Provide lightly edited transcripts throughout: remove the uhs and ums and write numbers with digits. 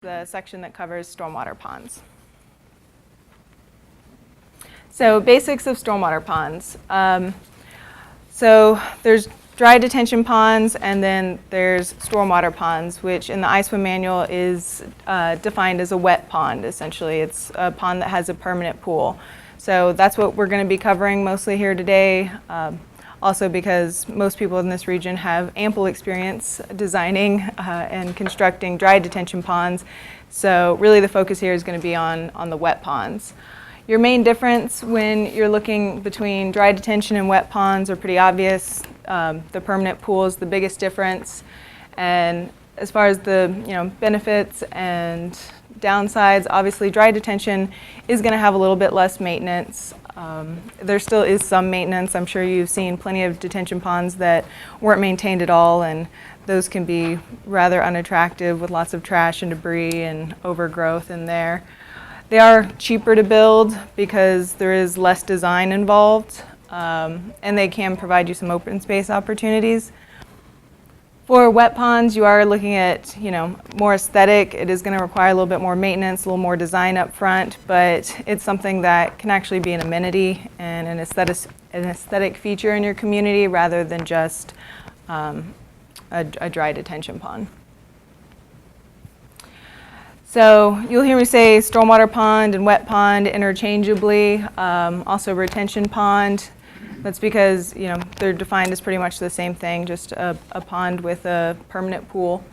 The section that covers stormwater ponds. So basics of stormwater ponds. So there's dry detention ponds, and then there's stormwater ponds, which in the iSWM manual is defined as a wet pond, essentially. It's a pond that has a permanent pool. So that's what we're going to be covering mostly here today. Also because most people in this region have ample experience designing and constructing dry detention ponds. So really the focus here is going to be on the wet ponds. Your main difference when you're looking between dry detention and wet ponds are pretty obvious. The permanent pool is the biggest difference. And as far as the benefits and downsides, obviously dry detention is going to have a little bit less maintenance. There still is some maintenance. I'm sure you've seen plenty of detention ponds that weren't maintained at all, and those can be rather unattractive with lots of trash and debris and overgrowth in there. They are cheaper to build because there is less design involved, and they can provide you some open space opportunities. For wet ponds, you are looking at, more aesthetic. It is going to require a little bit more maintenance, a little more design up front, but it's something that can actually be an amenity and an aesthetic feature in your community rather than just a dry detention pond. So you'll hear me say stormwater pond and wet pond interchangeably, also retention pond. That's because they're defined as pretty much the same thing, just a pond with a permanent pool.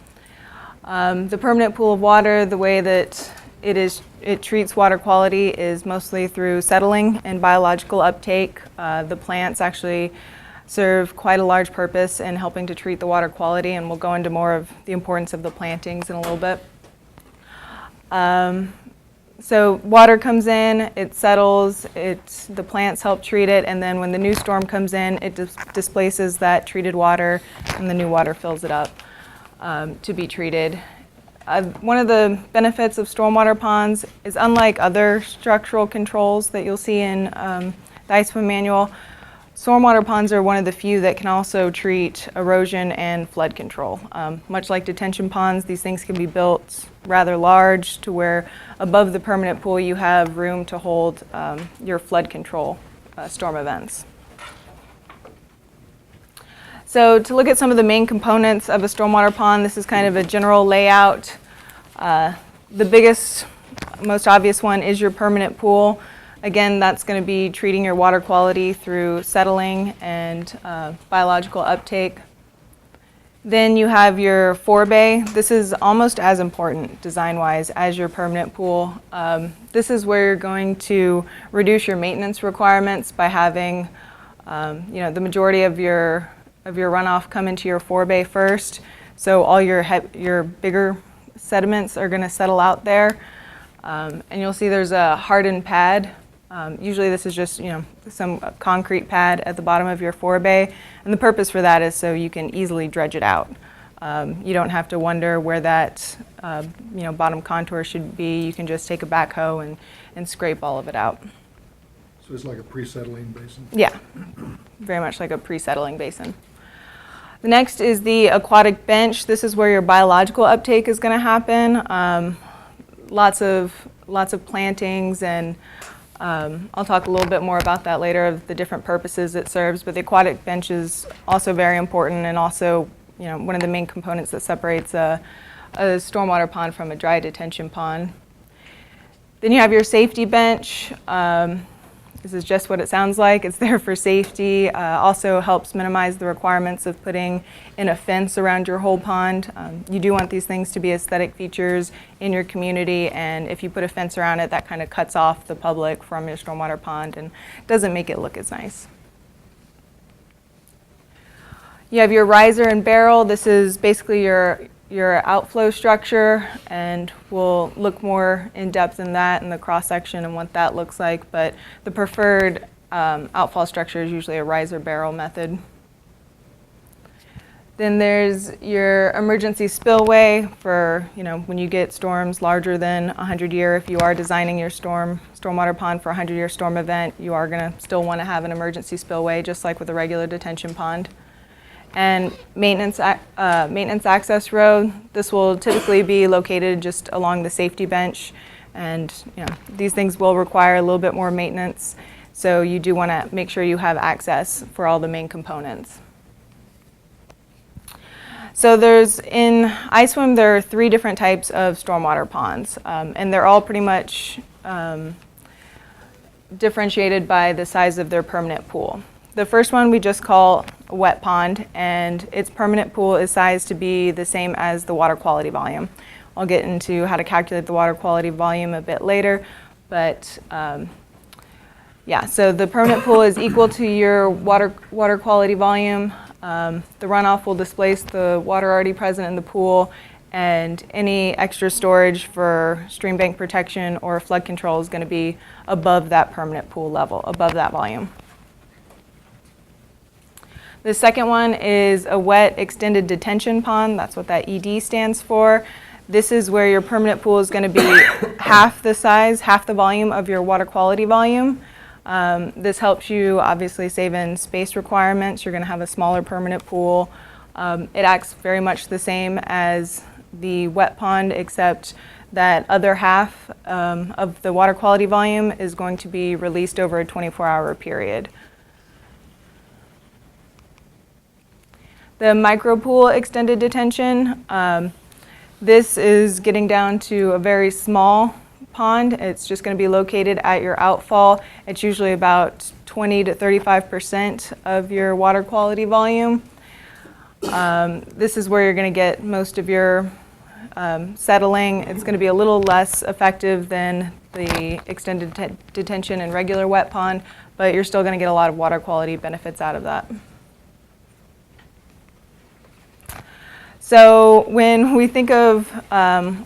The permanent pool of water, the way that it treats water quality is mostly through settling and biological uptake. The plants actually serve quite a large purpose in helping to treat the water quality, and we'll go into more of the importance of the plantings in a little bit. So water comes in, it settles, the plants help treat it, and then when the new storm comes in, it displaces that treated water, and the new water fills it up to be treated. One of the benefits of stormwater ponds is, unlike other structural controls that you'll see in the iSWM manual, stormwater ponds are one of the few that can also treat erosion and flood control. Much like detention ponds, these things can be built rather large to where above the permanent pool you have room to hold your flood control storm events. So to look at some of the main components of a stormwater pond, this is kind of a general layout. The biggest, most obvious one is your permanent pool. Again, that's going to be treating your water quality through settling and biological uptake. Then you have your forebay. This is almost as important design-wise as your permanent pool. This is where you're going to reduce your maintenance requirements by having the majority of your runoff come into your forebay first. So all your bigger sediments are going to settle out there. And you'll see there's a hardened pad. Usually this is just some concrete pad at the bottom of your forebay, and the purpose for that is so you can easily dredge it out. You don't have to wonder where that bottom contour should be. You can just take a backhoe and scrape all of it out. So it's like a pre-settling basin? Yeah, very much like a pre-settling basin. The next is the aquatic bench. This is where your biological uptake is going to happen. Lots of plantings, and I'll talk a little bit more about that later, of the different purposes it serves, but the aquatic bench is also very important, and also one of the main components that separates a stormwater pond from a dry detention pond. Then you have your safety bench. This is just what it sounds like. It's there for safety. Also helps minimize the requirements of putting in a fence around your whole pond. You do want these things to be aesthetic features in your community, and if you put a fence around it, that kind of cuts off the public from your stormwater pond and doesn't make it look as nice. You have your riser and barrel. This is basically your outflow structure, and we'll look more in depth in that in the cross-section and what that looks like, but the preferred outfall structure is usually a riser barrel method. Then there's your emergency spillway for when you get storms larger than 100-year. If you are designing your stormwater pond for a 100-year storm event, you are going to still want to have an emergency spillway, just like with a regular detention pond. and maintenance access road. This will typically be located just along the safety bench, and these things will require a little bit more maintenance, so you do want to make sure you have access for all the main components. So in iSWM, there are 3 different types of stormwater ponds, and they're all pretty much differentiated by the size of their permanent pool. The first one we just call a wet pond, and its permanent pool is sized to be the same as the water quality volume. I'll get into how to calculate the water quality volume a bit later, but yeah, so the permanent pool is equal to your water quality volume. The runoff will displace the water already present in the pool, and any extra storage for stream bank protection or flood control is going to be above that permanent pool level, above that volume. The second one is a wet extended detention pond. That's what that ED stands for. This is where your permanent pool is going to be half the size, half the volume of your water quality volume. This helps you obviously save in space requirements. You're going to have a smaller permanent pool. It acts very much the same as the wet pond, except that other half of the water quality volume is going to be released over a 24-hour period. The micropool extended detention, this is getting down to a very small pond. It's just going to be located at your outfall. It's usually about 20 to 35% of your water quality volume. This is where you're going to get most of your settling. It's going to be a little less effective than the extended detention and regular wet pond, but you're still going to get a lot of water quality benefits out of that. So when we think of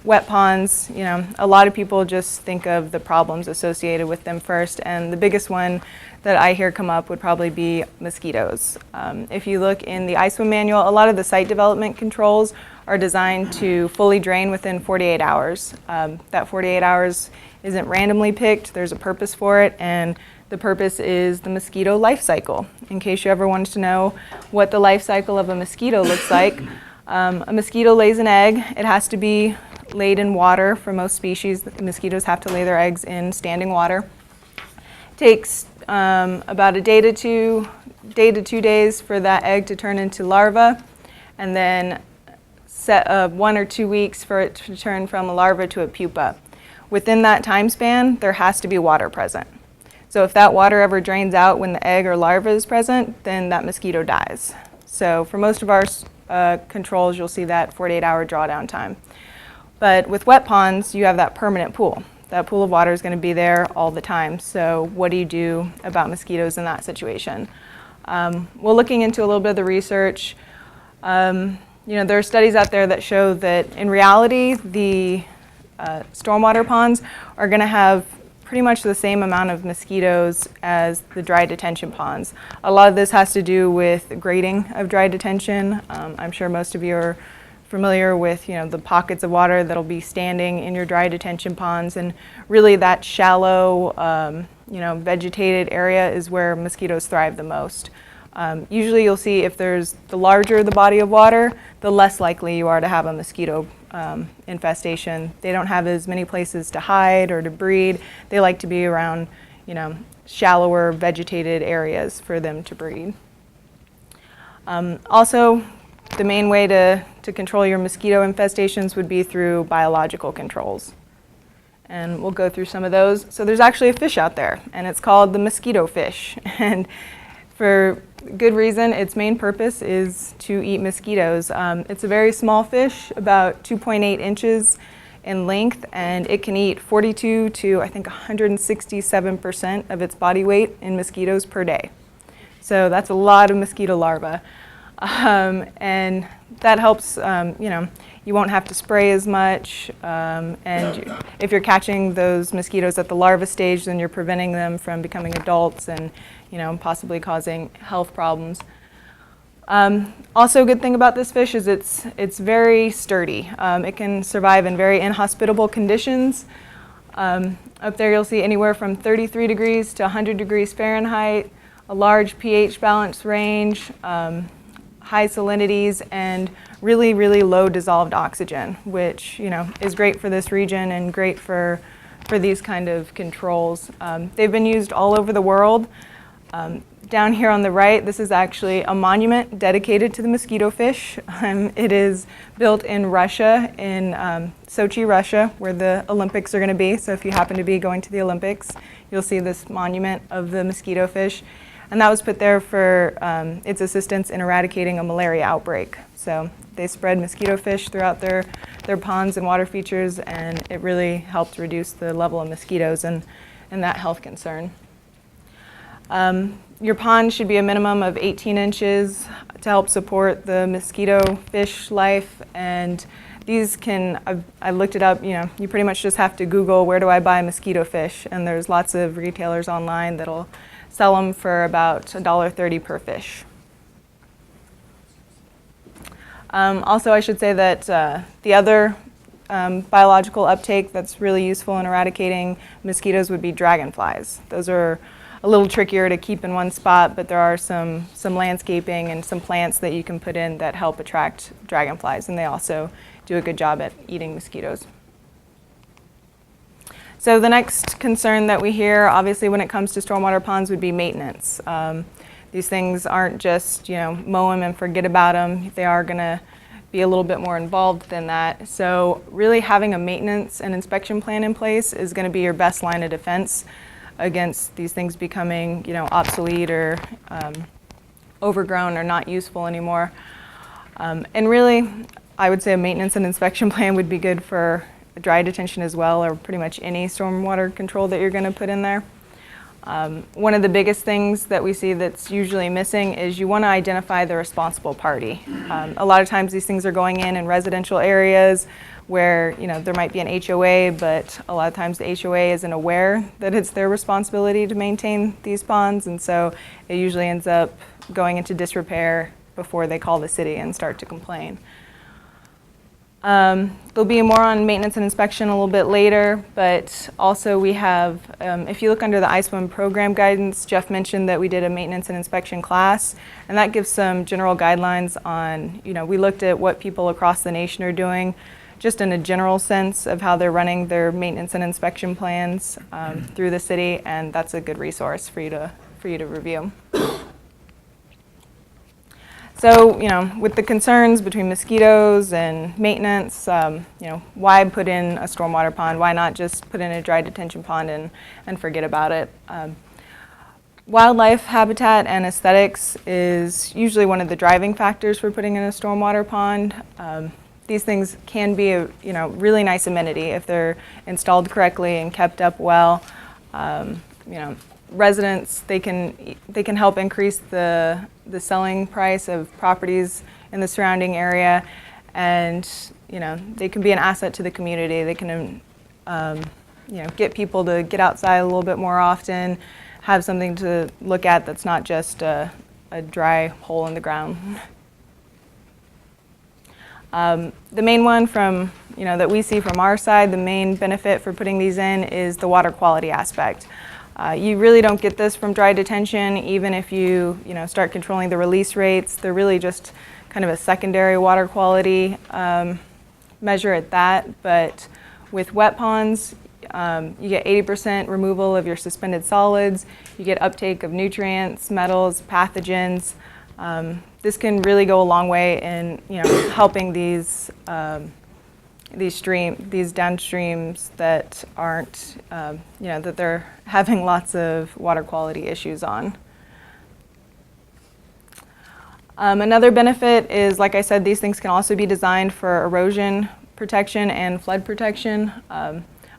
wet ponds, a lot of people just think of the problems associated with them first, and the biggest one that I hear come up would probably be mosquitoes. If you look in the iSWM manual, a lot of the site development controls are designed to fully drain within 48 hours. That 48 hours isn't randomly picked, there's a purpose for it, and the purpose is the mosquito life cycle. In case you ever wanted to know what the life cycle of a mosquito looks like, a mosquito lays an egg. It has to be laid in water. For most species, the mosquitoes have to lay their eggs in standing water. It takes about a day to 2 days for that egg to turn into larva, and then 1 or 2 weeks for it to turn from a larva to a pupa. Within that time span, there has to be water present. So if that water ever drains out when the egg or larva is present, then that mosquito dies. So for most of our controls, you'll see that 48-hour drawdown time. But with wet ponds, you have that permanent pool. That pool of water is going to be there all the time. So what do you do about mosquitoes in that situation? Well, looking into a little bit of the research, there are studies out there that show that in reality, the stormwater ponds are going to have pretty much the same amount of mosquitoes as the dry detention ponds. A lot of this has to do with grading of dry detention. I'm sure most of you are familiar with the pockets of water that'll be standing in your dry detention ponds, and really that shallow vegetated area is where mosquitoes thrive the most. Usually you'll see if the larger the body of water, the less likely you are to have a mosquito infestation. They don't have as many places to hide or to breed. They like to be around, shallower vegetated areas for them to breed. Also, the main way to control your mosquito infestations would be through biological controls. And we'll go through some of those. So there's actually a fish out there, and it's called the mosquito fish. And for good reason, its main purpose is to eat mosquitoes. It's a very small fish, about 2.8 inches in length, and it can eat 42 to I think 167% of its body weight in mosquitoes per day. So that's a lot of mosquito larvae. And that helps, you won't have to spray as much, and if you're catching those mosquitoes at the larva stage, then you're preventing them from becoming adults and possibly causing health problems. Also, a good thing about this fish is it's very sturdy. It can survive in very inhospitable conditions. Up there you'll see anywhere from 33 degrees to 100 degrees Fahrenheit, a large pH balance range, high salinities and really, really low dissolved oxygen, which is great for this region and great for these kind of controls. They've been used all over the world. Down here on the right, this is actually a monument dedicated to the mosquito fish. It is built in Russia, in Sochi, Russia, where the Olympics are going to be. So if you happen to be going to the Olympics, you'll see this monument of the mosquito fish. And that was put there for its assistance in eradicating a malaria outbreak. So they spread mosquito fish throughout their ponds and water features, and it really helped reduce the level of mosquitoes and that health concern. Your pond should be a minimum of 18 inches to help support the mosquito fish life. And these I looked it up, you pretty much just have to Google, where do I buy mosquito fish? And there's lots of retailers online that'll sell them for about $1.30 per fish. Also, I should say that the other biological uptake that's really useful in eradicating mosquitoes would be dragonflies. Those are a little trickier to keep in one spot, but there are some landscaping and some plants that you can put in that help attract dragonflies, and they also do a good job at eating mosquitoes. So the next concern that we hear, obviously, when it comes to stormwater ponds would be maintenance. These things aren't just, mow them and forget about them. They are going to be a little bit more involved than that. So really having a maintenance and inspection plan in place is going to be your best line of defense against these things becoming, obsolete or overgrown or not useful anymore. And really, I would say a maintenance and inspection plan would be good for dry detention as well, or pretty much any stormwater control that you're going to put in there. One of the biggest things that we see that's usually missing is you want to identify the responsible party. A lot of times these things are going in residential areas where there might be an HOA, but a lot of times the HOA isn't aware that it's their responsibility to maintain these ponds, and so it usually ends up going into disrepair before they call the city and start to complain. There'll be more on maintenance and inspection a little bit later, but also we have, if you look under the iSWM program guidance, Jeff mentioned that we did a maintenance and inspection class, and that gives some general guidelines on, we looked at what people across the nation are doing, just in a general sense of how they're running their maintenance and inspection plans through the city, and that's a good resource for you to review. So, with the concerns between mosquitoes and maintenance, why put in a stormwater pond? Why not just put in a dry detention pond and forget about it? Wildlife habitat and aesthetics is usually one of the driving factors for putting in a stormwater pond. These things can be a really nice amenity if they're installed correctly and kept up well. Residents, they can help increase the selling price of properties in the surrounding area, and they can be an asset to the community. They can get people to get outside a little bit more often, have something to look at that's not just a dry hole in the ground. The main one from that we see from our side, the main benefit for putting these in is the water quality aspect. You really don't get this from dry detention, even if you start controlling the release rates. They're really just kind of a secondary water quality measure at that. But with wet ponds, you get 80% removal of your suspended solids. You get uptake of nutrients, metals, pathogens. This can really go a long way in helping these downstreams that aren't, that they're having lots of water quality issues on. Another benefit is, like I said, these things can also be designed for erosion protection and flood protection.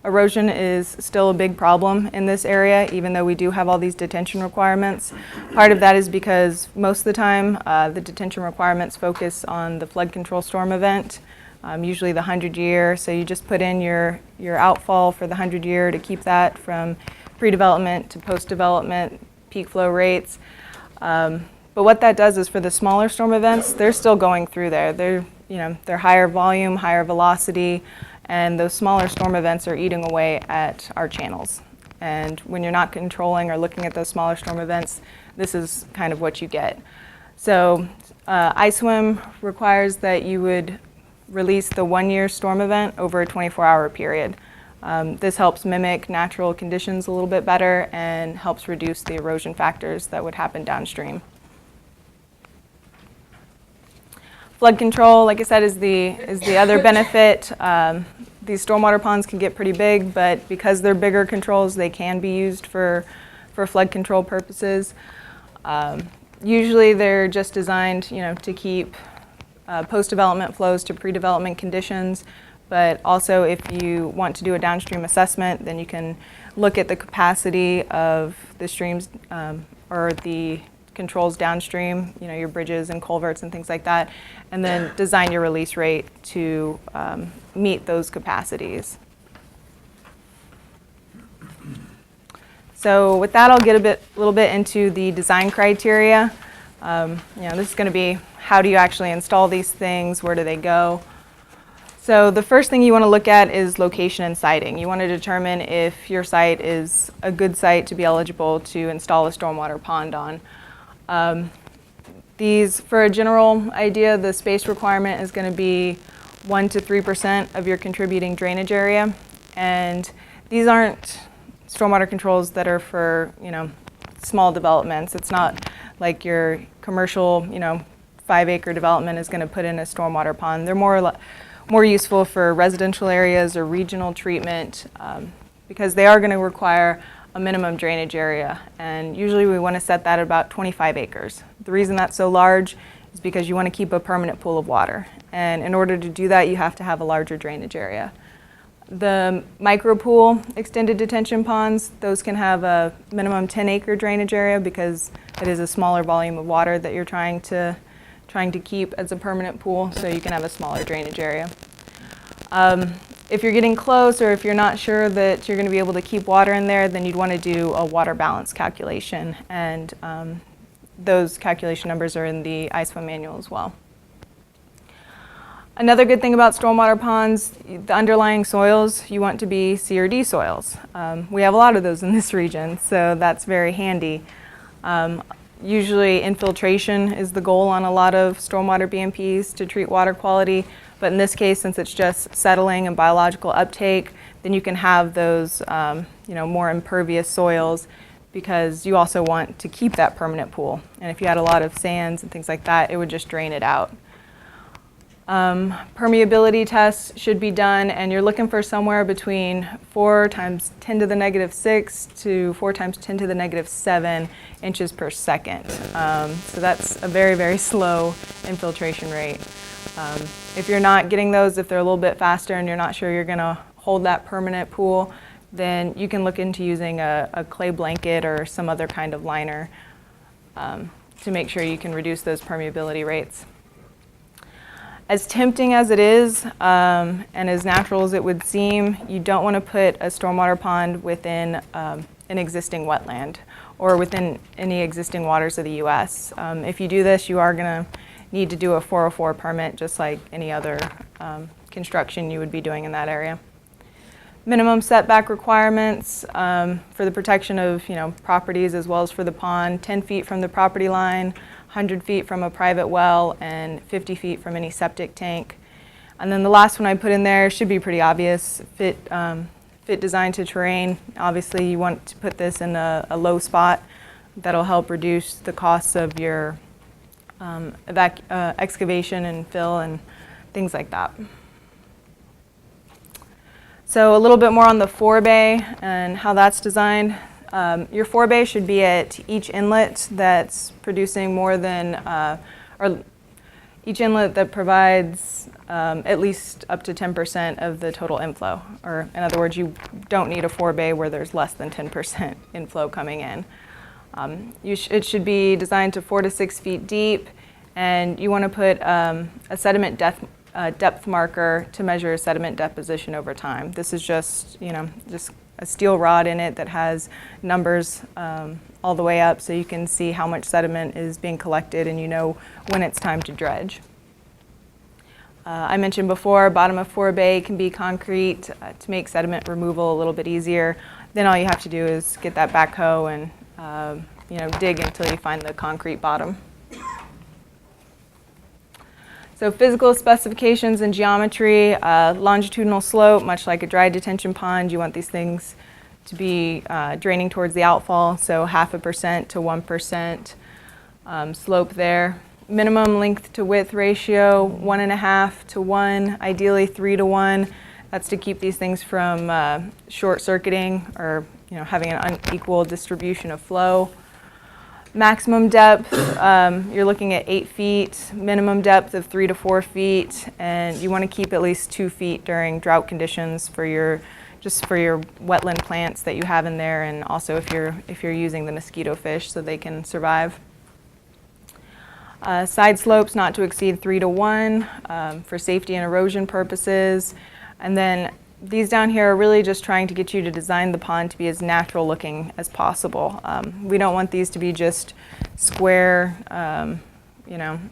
Erosion is still a big problem in this area, even though we do have all these detention requirements. Part of that is because most of the time the detention requirements focus on the flood control storm event. Usually the 100-year, so you just put in your outfall for the 100-year to keep that from pre-development to post-development peak flow rates. But what that does is for the smaller storm events, they're still going through there. They're higher volume, higher velocity, and those smaller storm events are eating away at our channels. And when you're not controlling or looking at those smaller storm events, this is kind of what you get. So iSWM requires that you would release the 1-year storm event over a 24-hour period. This helps mimic natural conditions a little bit better and helps reduce the erosion factors that would happen downstream. Flood control, like I said, is the other benefit. These stormwater ponds can get pretty big, but because they're bigger controls, they can be used for flood control purposes. Usually they're just designed, to keep post-development flows to pre-development conditions, but also if you want to do a downstream assessment, then you can look at the capacity of the streams or the controls downstream, your bridges and culverts and things like that, and then design your release rate to meet those capacities. So with that, I'll get a little bit into the design criteria. This is going to be how do you actually install these things, where do they go? So the first thing you want to look at is location and siting. You want to determine if your site is a good site to be eligible to install a stormwater pond on. For a general idea, the space requirement is going to be 1 to 3% of your contributing drainage area, and these aren't stormwater controls that are for small developments. It's not like your commercial 5-acre development is going to put in a stormwater pond. They're more useful for residential areas or regional treatment because they are going to require a minimum drainage area, and usually we want to set that at about 25 acres. The reason that's so large is because you want to keep a permanent pool of water, and in order to do that you have to have a larger drainage area. The micropool extended detention ponds, those can have a minimum 10-acre drainage area because it is a smaller volume of water that you're trying to keep as a permanent pool, so you can have a smaller drainage area. If you're getting close or if you're not sure that you're going to be able to keep water in there, then you'd want to do a water balance calculation, and those calculation numbers are in the iSWM manual as well. Another good thing about stormwater ponds, the underlying soils, you want to be C or D soils. We have a lot of those in this region, so that's very handy. Usually infiltration is the goal on a lot of stormwater BMPs to treat water quality, but in this case, since it's just settling and biological uptake, then you can have those more impervious soils because you also want to keep that permanent pool. And if you had a lot of sands and things like that, it would just drain it out. Permeability tests should be done, and you're looking for somewhere between 4 times 10 to the negative 6 to 4 times 10 to the negative 7 inches per second. So that's a very, very slow infiltration rate. If you're not getting those, if they're a little bit faster and you're not sure you're going to hold that permanent pool, then you can look into using a clay blanket or some other kind of liner to make sure you can reduce those permeability rates. As tempting as it is, and as natural as it would seem, you don't want to put a stormwater pond within an existing wetland or within any existing waters of the U.S. If you do this, you are going to need to do a 404 permit, just like any other construction you would be doing in that area. Minimum setback requirements for the protection of properties as well as for the pond: 10 feet from the property line, 100 feet from a private well, and 50 feet from any septic tank. And then the last one I put in there should be pretty obvious: fit design to terrain. Obviously you want to put this in a low spot. That'll help reduce the costs of your excavation and fill and things like that. So a little bit more on the forebay and how that's designed. Your forebay should be at each inlet that's producing more than, or each inlet that provides at least up to 10% of the total inflow. Or in other words, you don't need a forebay where there's less than 10% inflow coming in. It should be designed to 4 to 6 feet deep, and you want to put a sediment depth marker to measure sediment deposition over time. This is just a steel rod in it that has numbers all the way up, so you can see how much sediment is being collected and you know when it's time to dredge. I mentioned before, bottom of forebay can be concrete to make sediment removal a little bit easier. Then all you have to do is get that backhoe and dig until you find the concrete bottom. So physical specifications and geometry, longitudinal slope, much like a dry detention pond, you want these things to be draining towards the outfall, so 0.5% to 1% slope there. Minimum length to width ratio, 1.5 to 1, ideally 3 to 1. That's to keep these things from short circuiting or having an unequal distribution of flow. Maximum depth, you're looking at 8 feet, minimum depth of 3 to 4 feet, and you want to keep at least 2 feet during drought conditions for your wetland plants that you have in there, and also if you're using the mosquito fish so they can survive. Side slopes not to exceed 3 to 1 for safety and erosion purposes. And then these down here are really just trying to get you to design the pond to be as natural looking as possible. We don't want these to be just square,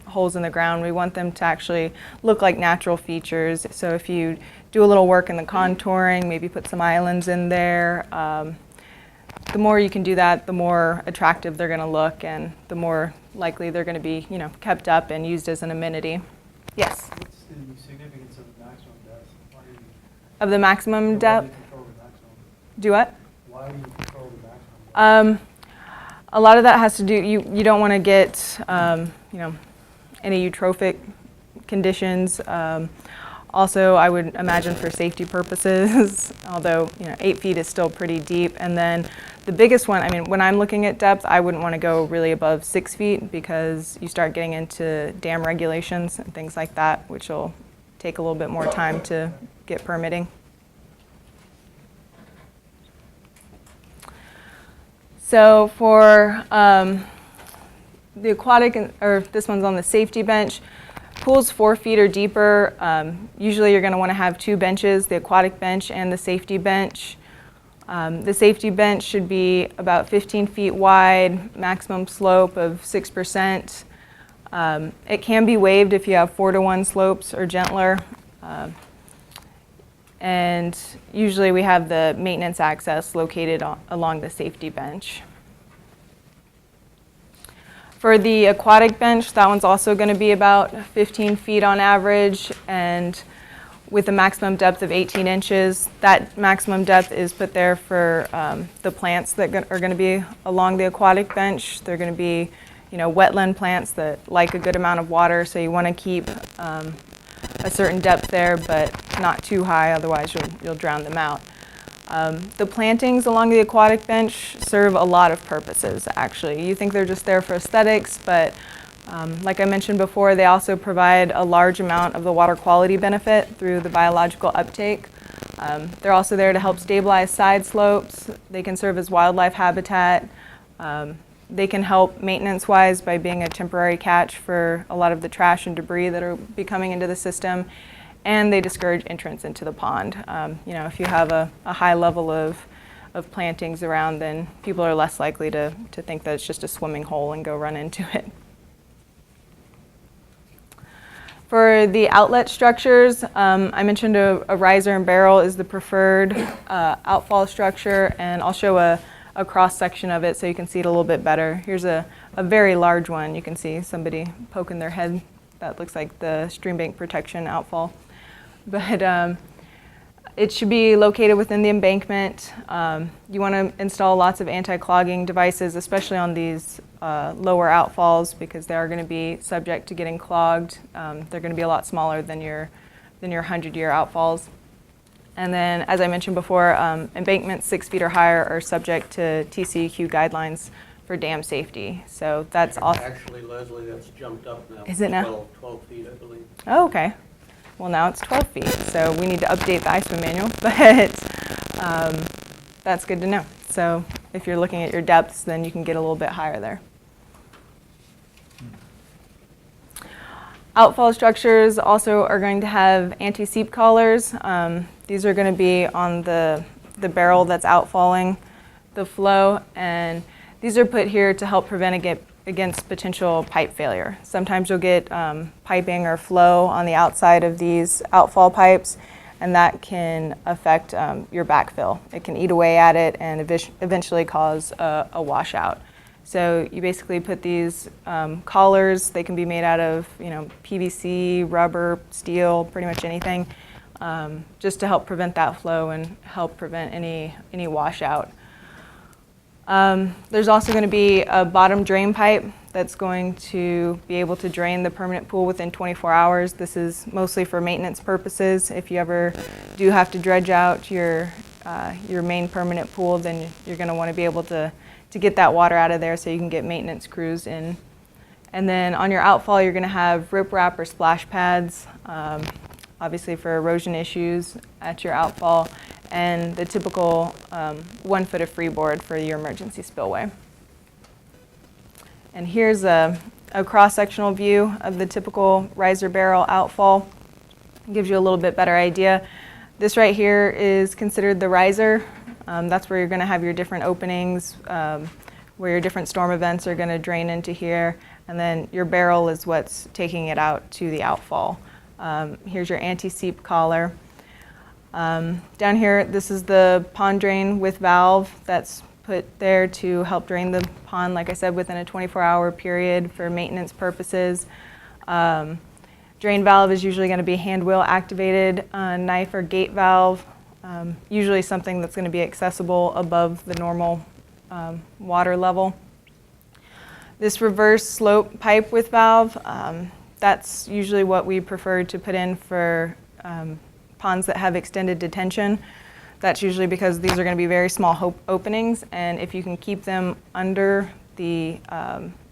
holes in the ground. We want them to actually look like natural features. So if you do a little work in the contouring, maybe put some islands in there, the more you can do that, the more attractive they're going to look, and the more likely they're going to be, kept up and used as an amenity. Yes? What's the significance of the maximum depth? Why do you, Of the maximum why depth? do you control the maximum? Do what? Why do you control the maximum? A lot of that has to do, you don't want to get, any eutrophic conditions. Also, I would imagine for safety purposes, although 8 feet is still pretty deep. And then the biggest one, when I'm looking at depth, I wouldn't want to go really above 6 feet because you start getting into dam regulations and things like that, which will take a little bit more time to get permitting. So for the aquatic, or this one's on the safety bench, pools 4 feet or deeper, usually you're going to want to have 2 benches, the aquatic bench and the safety bench. The safety bench should be about 15 feet wide, maximum slope of 6%. It can be waived if you have 4 to 1 slopes or gentler. And usually we have the maintenance access located along the safety bench. For the aquatic bench, that one's also going to be about 15 feet on average, and with a maximum depth of 18 inches. That maximum depth is put there for the plants that are going to be along the aquatic bench. They're going to be, wetland plants that like a good amount of water, so you want to keep a certain depth there, but not too high, otherwise you'll drown them out. The plantings along the aquatic bench serve a lot of purposes, actually. You think they're just there for aesthetics, but like I mentioned before, they also provide a large amount of the water quality benefit through the biological uptake. They're also there to help stabilize side slopes. They can serve as wildlife habitat. They can help maintenance-wise by being a temporary catch for a lot of the trash and debris that are coming into the system. And they discourage entrance into the pond. If you have a high level of plantings around, then people are less likely to think that it's just a swimming hole and go run into it. For the outlet structures, I mentioned a riser and barrel is the preferred outfall structure, and I'll show a cross-section of it so you can see it a little bit better. Here's a very large one. You can see somebody poking their head. That looks like the stream bank protection outfall. But it should be located within the embankment. You want to install lots of anti-clogging devices, especially on these lower outfalls, because they are going to be subject to getting clogged. They're going to be a lot smaller than your 100-year outfalls. And then, as I mentioned before, embankments 6 feet or higher are subject to TCEQ guidelines for dam safety. So that's also... Actually, Lesley, that's jumped up now. Is it now? 12 feet, I believe. Oh, okay. Well, now it's 12 feet, so we need to update the iSWM manual, but that's good to know. So if you're looking at your depths, then you can get a little bit higher there. Outfall structures also are going to have anti-seep collars. These are going to be on the barrel that's outfalling the flow, and these are put here to help prevent against potential pipe failure. Sometimes you'll get piping or flow on the outside of these outfall pipes, and that can affect your backfill. It can eat away at it and eventually cause a washout. So you basically put these collars. They can be made out of PVC, rubber, steel, pretty much anything, just to help prevent that flow and help prevent any washout. There's also going to be a bottom drain pipe that's going to be able to drain the permanent pool within 24 hours. This is mostly for maintenance purposes. If you ever do have to dredge out your main permanent pool, then you're going to want to be able to get that water out of there so you can get maintenance crews in. And then on your outfall, you're going to have riprap or splash pads, obviously for erosion issues at your outfall, and the typical 1 foot of freeboard for your emergency spillway. And here's a cross-sectional view of the typical riser barrel outfall. It gives you a little bit better idea. This right here is considered the riser. That's where you're going to have your different openings, where your different storm events are going to drain into here. And then your barrel is what's taking it out to the outfall. Here's your anti-seep collar. Down here, this is the pond drain with valve that's put there to help drain the pond, like I said, within a 24-hour period for maintenance purposes. Drain valve is usually going to be hand wheel activated, knife or gate valve, usually something that's going to be accessible above the normal water level. This reverse slope pipe with valve, that's usually what we prefer to put in for ponds that have extended detention. That's usually because these are going to be very small openings, and if you can keep them under the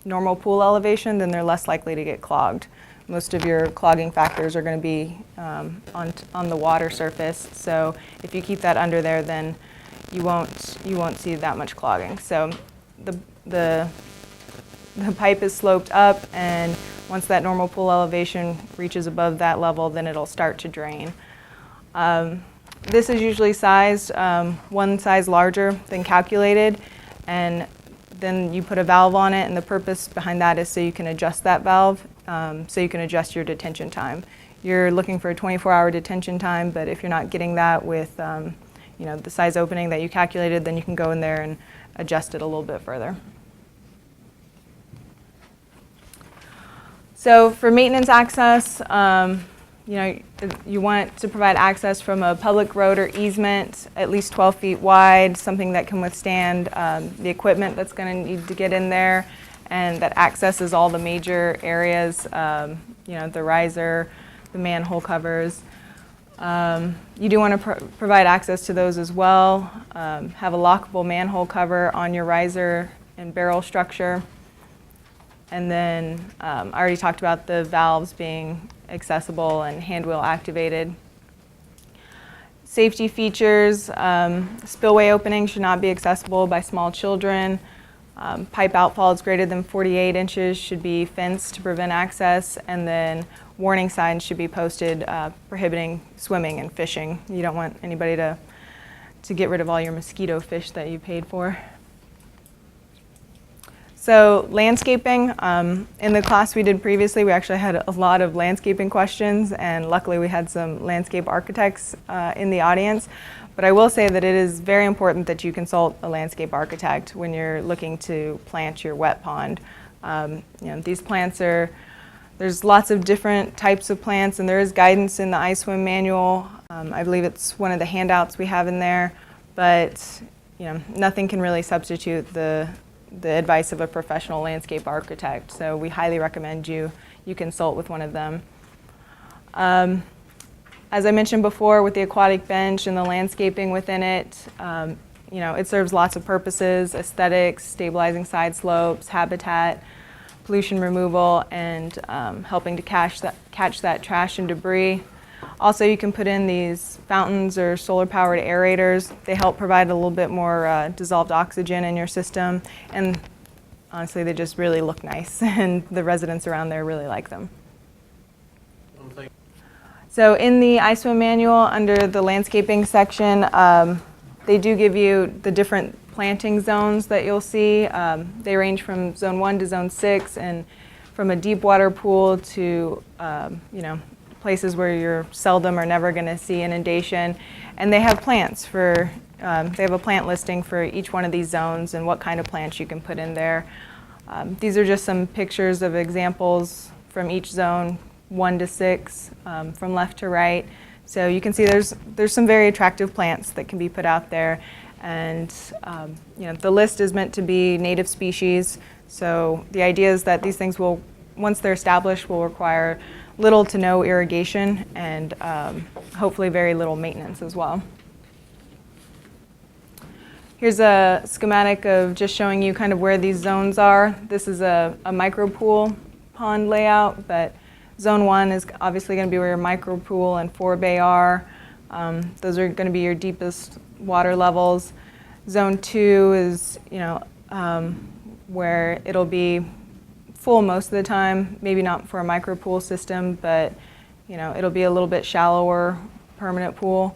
normal pool elevation, then they're less likely to get clogged. Most of your clogging factors are going to be on the water surface, so if you keep that under there, then you won't see that much clogging. So the pipe is sloped up, and once that normal pool elevation reaches above that level, then it'll start to drain. This is usually sized one size larger than calculated, and then you put a valve on it, and the purpose behind that is so you can adjust that valve, so you can adjust your detention time. You're looking for a 24-hour detention time, but if you're not getting that with the size opening that you calculated, then you can go in there and adjust it a little bit further. So for maintenance access, you want to provide access from a public road or easement, at least 12 feet wide, something that can withstand the equipment that's going to need to get in there, and that accesses all the major areas, the riser, the manhole covers. You do want to provide access to those as well. Have a lockable manhole cover on your riser and barrel structure. And then I already talked about the valves being accessible and hand wheel activated. Safety features, spillway openings should not be accessible by small children. Pipe outfalls greater than 48 inches should be fenced to prevent access, and then warning signs should be posted prohibiting swimming and fishing. You don't want anybody to get rid of all your mosquito fish that you paid for. So landscaping, in the class we did previously, we actually had a lot of landscaping questions, and luckily we had some landscape architects in the audience. But I will say that it is very important that you consult a landscape architect when you're looking to plant your wet pond. These plants there's lots of different types of plants, and there is guidance in the iSWM manual. I believe it's one of the handouts we have in there, but nothing can really substitute the advice of a professional landscape architect. So we highly recommend you consult with one of them. As I mentioned before, with the aquatic bench and the landscaping within it, it serves lots of purposes: aesthetics, stabilizing side slopes, habitat, pollution removal, and helping to catch that trash and debris. Also, you can put in these fountains or solar-powered aerators. They help provide a little bit more dissolved oxygen in your system, and honestly, they just really look nice, and the residents around there really like them. So in the iSWM manual, under the landscaping section, they do give you the different planting zones that you'll see. They range from zone 1 to zone 6, and from a deep water pool to places where you're seldom or never going to see inundation. And they have plants for they have a plant listing for each one of these zones and what kind of plants you can put in there. These are just some pictures of examples from each zone, 1 to 6, from left to right. So you can see there's some very attractive plants that can be put out there. And the list is meant to be native species. So the idea is that these things will, once they're established, will require little to no irrigation and hopefully very little maintenance as well. Here's a schematic of just showing you kind of where these zones are. This is a micro pool pond layout, but zone 1 is obviously going to be where your micro pool and forebay are. Those are going to be your deepest water levels. Zone 2 is, where it'll be full most of the time, maybe not for a micro pool system, but it'll be a little bit shallower permanent pool.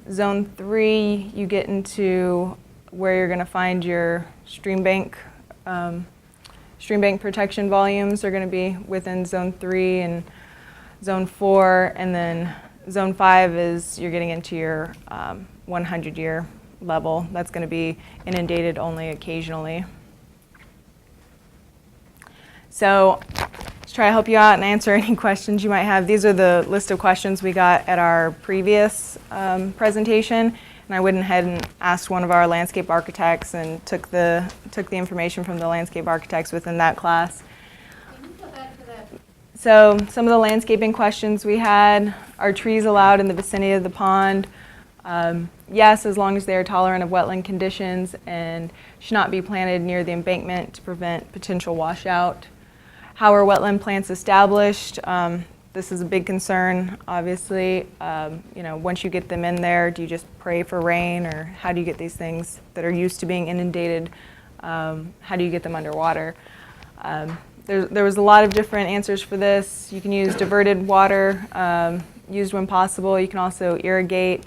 Zone 3, you get into where you're going to find your stream bank protection volumes are going to be within Zone 3 and Zone 4, and then Zone 5 is you're getting into your 100-year level. That's going to be inundated only occasionally. So let's try to help you out and answer any questions you might have. These are the list of questions we got at our previous presentation, and I went ahead and asked one of our landscape architects and took the information from the landscape architects within that class. Can you go back to that? So some of the landscaping questions we had: are trees allowed in the vicinity of the pond? Yes, as long as they are tolerant of wetland conditions and should not be planted near the embankment to prevent potential washout. How are wetland plants established? This is a big concern, obviously. Once you get them in there, do you just pray for rain, or how do you get these things that are used to being inundated? How do you get them underwater? There was a lot of different answers for this. You can use diverted water, used when possible. You can also irrigate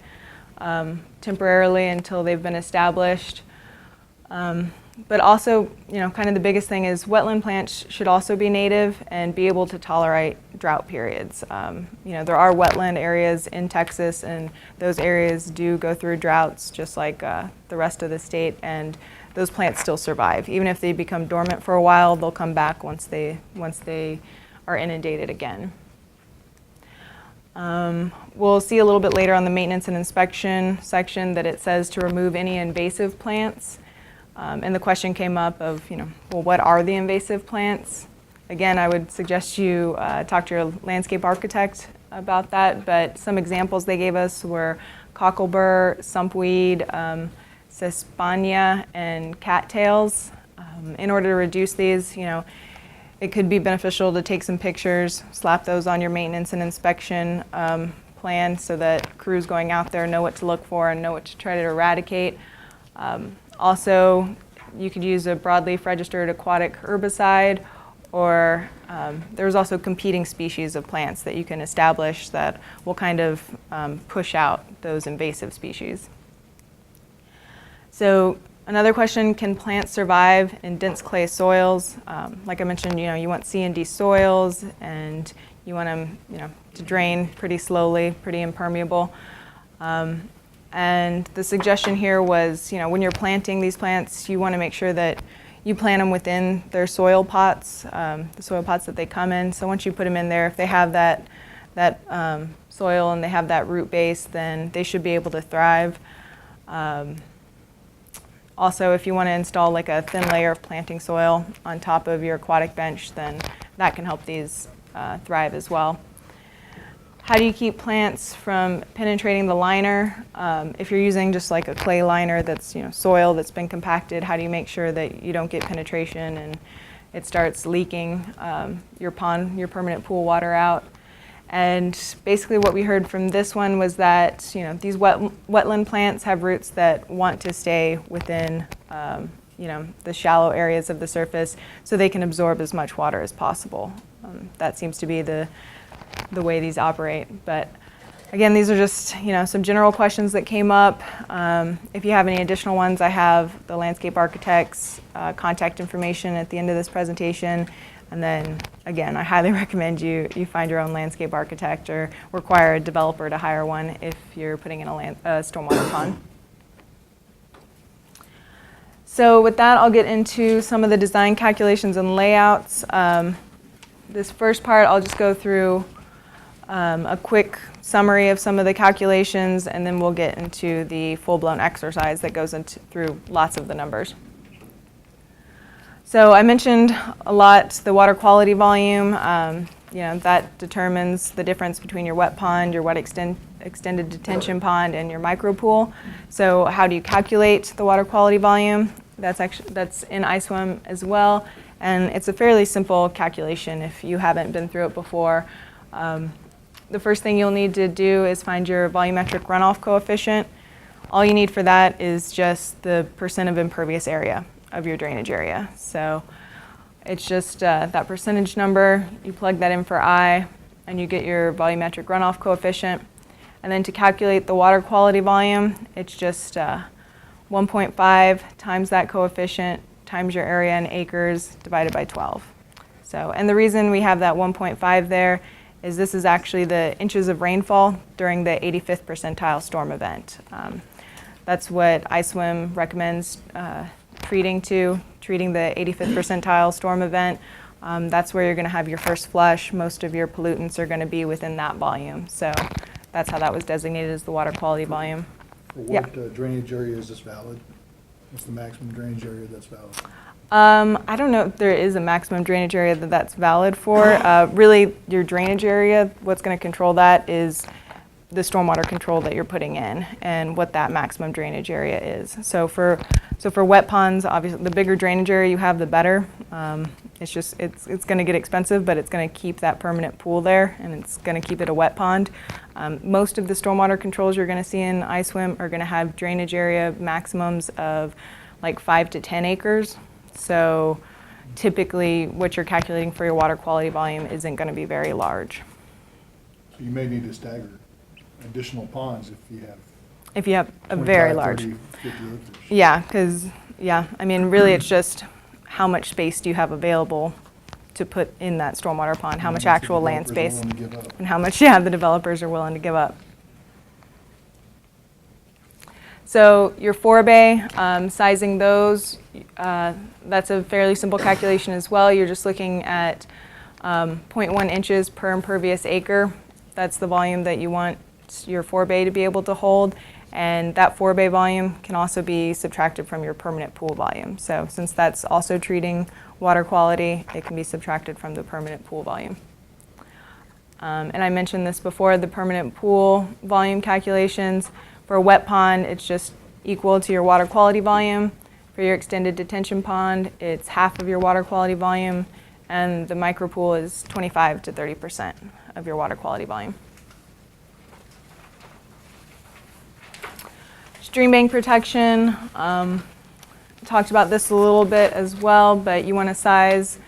temporarily until they've been established. But also, kind of the biggest thing is wetland plants should also be native and be able to tolerate drought periods. There are wetland areas in Texas, and those areas do go through droughts just like the rest of the state, and those plants still survive. Even if they become dormant for a while, they'll come back once they are inundated again. We'll see a little bit later on the maintenance and inspection section that it says to remove any invasive plants. And the question came up of, well, what are the invasive plants? Again, I would suggest you talk to your landscape architect about that, but some examples they gave us were cocklebur, sumpweed, cispania, and cattails. In order to reduce these, it could be beneficial to take some pictures, slap those on your maintenance and inspection plan so that crews going out there know what to look for and know what to try to eradicate. Also, you could use a broadleaf registered aquatic herbicide, or there's also competing species of plants that you can establish that will kind of push out those invasive species. So another question, can plants survive in dense clay soils? Like I mentioned, you want C&D soils, and you want them to drain pretty slowly, pretty impermeable. And the suggestion here was, when you're planting these plants, you want to make sure that you plant them within their soil pots, the soil pots that they come in. So once you put them in there, if they have that soil and they have that root base, then they should be able to thrive. Also, if you want to install like a thin layer of planting soil on top of your aquatic bench, then that can help these thrive as well. How do you keep plants from penetrating the liner? If you're using just like a clay liner that's soil that's been compacted, how do you make sure that you don't get penetration and it starts leaking your permanent pool water out? And basically what we heard from this one was that these wetland plants have roots that want to stay within the shallow areas of the surface so they can absorb as much water as possible. That seems to be the way these operate. But again, these are just some general questions that came up. If you have any additional ones, I have the landscape architect's contact information at the end of this presentation. And then again, I highly recommend you find your own landscape architect or require a developer to hire one if you're putting in a stormwater pond. So with that, I'll get into some of the design calculations and layouts. This first part, I'll just go through a quick summary of some of the calculations, and then we'll get into the full-blown exercise that goes through lots of the numbers. So I mentioned a lot the water quality volume. That determines the difference between your wet pond, your wet extended detention pond, and your micropool. So how do you calculate the water quality volume? That's in iSWM as well, and it's a fairly simple calculation if you haven't been through it before. The first thing you'll need to do is find your volumetric runoff coefficient. All you need for that is just the percent of impervious area of your drainage area. So it's just that percentage number, you plug that in for I, and you get your volumetric runoff coefficient. And then to calculate the water quality volume, it's just 1.5 times that coefficient times your area in acres divided by 12. So, and the reason we have that 1.5 there is this is actually the inches of rainfall during the 85th percentile storm event. That's what iSWM recommends treating the 85th percentile storm event. That's where you're going to have your first flush. Most of your pollutants are going to be within that volume. So that's how that was designated as the water quality volume. For what drainage area is this valid? What's the maximum drainage area that's valid? I don't know if there is a maximum drainage area that's valid for. Really, your drainage area, what's going to control that is the stormwater control that you're putting in and what that maximum drainage area is. So for wet ponds, obviously, the bigger drainage area you have, the better. It's going to get expensive, but it's going to keep that permanent pool there, and it's going to keep it a wet pond. Most of the stormwater controls you're going to see in iSWM are going to have drainage area maximums of like 5 to 10 acres. So typically what you're calculating for your water quality volume isn't going to be very large. So you may need to stagger additional ponds If you have a 25, very large. 30, 50 acres. Yeah, because, I mean, really it's just how much space do you have available to put in that stormwater pond, how much actual land space, and how much, the developers are willing to give up. So your Forebay, sizing those, that's a fairly simple calculation as well. You're just looking at 0.1 inches per impervious acre. That's the volume that you want your Forebay to be able to hold. And that Forebay volume can also be subtracted from your permanent pool volume. So since that's also treating water quality, it can be subtracted from the permanent pool volume. And I mentioned this before, the permanent pool volume calculations. For a wet pond, it's just equal to your water quality volume. For your extended detention pond, it's half of your water quality volume, and the micropool is 25 to 30% of your water quality volume. Stream bank protection, talked about this a little bit as well, but you want to size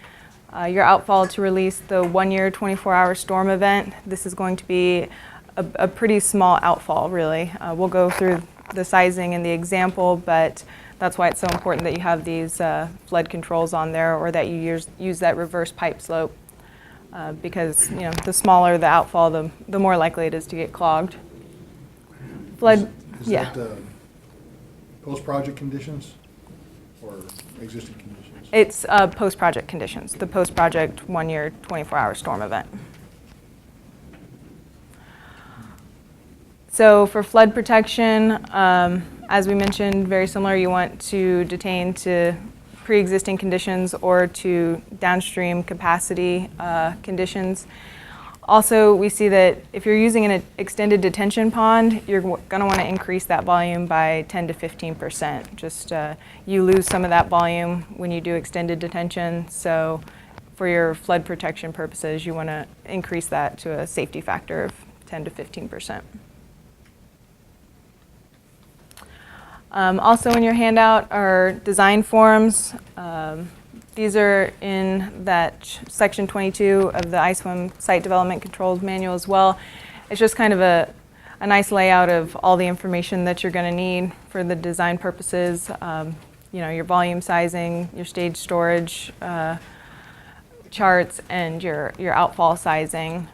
your outfall to release the 1-year 24-hour storm event. This is going to be a pretty small outfall, really. We'll go through the sizing in the example, but that's why it's so important that you have these flood controls on there, or that you use that reverse pipe slope, because the smaller the outfall, the more likely it is to get clogged. Flood, Is that post-project conditions or existing conditions? It's post-project conditions, the post-project 1-year 24-hour storm event. So for flood protection, as we mentioned, very similar, you want to detain to pre-existing conditions or to downstream capacity conditions. Also, we see that if you're using an extended detention pond, you're going to want to increase that volume by 10 to 15%. Just you lose some of that volume when you do extended detention. So for your flood protection purposes, you want to increase that to a safety factor of 10 to 15%. Also in your handout are design forms. These are in that section 22 of the iSWM Site Development Controls Manual as well. It's just kind of a nice layout of all the information that you're going to need for the design purposes. Your volume sizing, your stage storage charts, and your outfall sizing.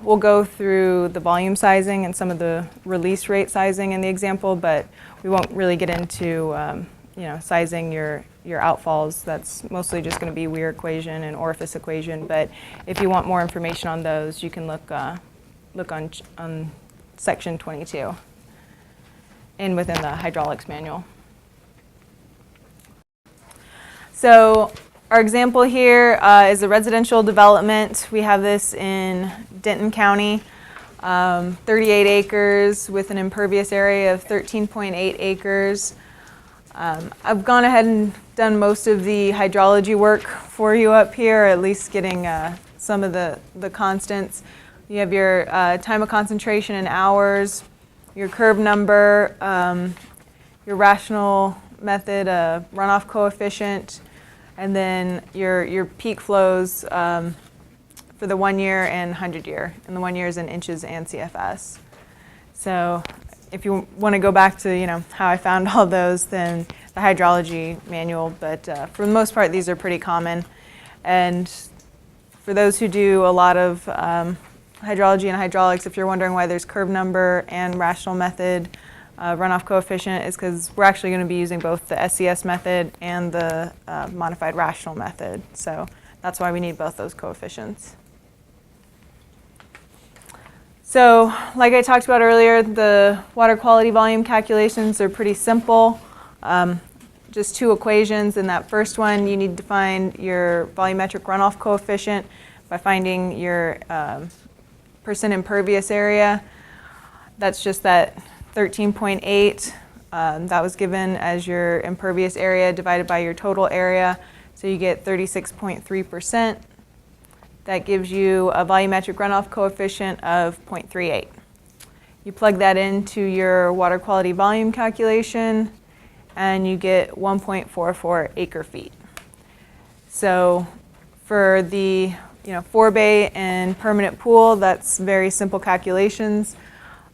We'll go through the volume sizing and some of the release rate sizing in the example, but we won't really get into sizing your outfalls, that's mostly just going to be Weir equation and orifice equation. But if you want more information on those, you can look on section 22 and within the hydraulics manual. So our example here is a residential development. We have this in Denton County, 38 acres with an impervious area of 13.8 acres. I've gone ahead and done most of the hydrology work for you up here, at least getting some of the constants. You have your time of concentration in hours, your curve number, your rational method, runoff coefficient, and then your peak flows for the 1 year and 100 year. And the 1 year is in inches and CFS. So if you want to go back to how I found all those, then the hydrology manual. But for the most part, these are pretty common. And for those who do a lot of hydrology and hydraulics, if you're wondering why there's curve number and rational method, runoff coefficient, is because we're actually going to be using both the SCS method and the modified rational method. So that's why we need both those coefficients. So like I talked about earlier, the water quality volume calculations are pretty simple. Just two equations. In that first one, you need to find your volumetric runoff coefficient by finding your percent impervious area. That's just that 13.8. That was given as your impervious area divided by your total area. So you get 36.3%. That gives you a volumetric runoff coefficient of 0.38. You plug that into your water quality volume calculation, and you get 1.44 acre feet. So for the forebay and permanent pool, that's very simple calculations.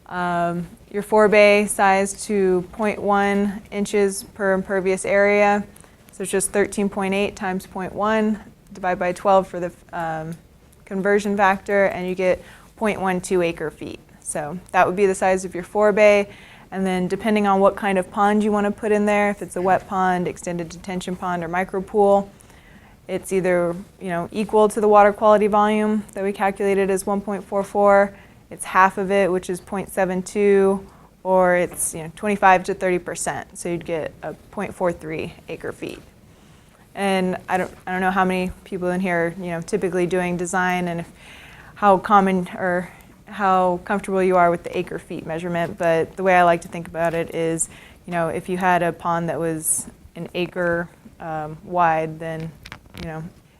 Your forebay size to 0.1 inches per impervious area. So it's just 13.8 times 0.1, divide by 12 for the conversion factor, and you get 0.12 acre feet. So that would be the size of your forebay. And then depending on what kind of pond you want to put in there, if it's a wet pond, extended detention pond, or micro pool, it's either equal to the water quality volume that we calculated as 1.44, it's half of it, which is 0.72, or it's 25 to 30%. So you'd get a 0.43 acre feet. And I don't know how many people in here typically doing design and how common or how comfortable you are with the acre feet measurement, but the way I like to think about it is, if you had a pond that was an acre wide, then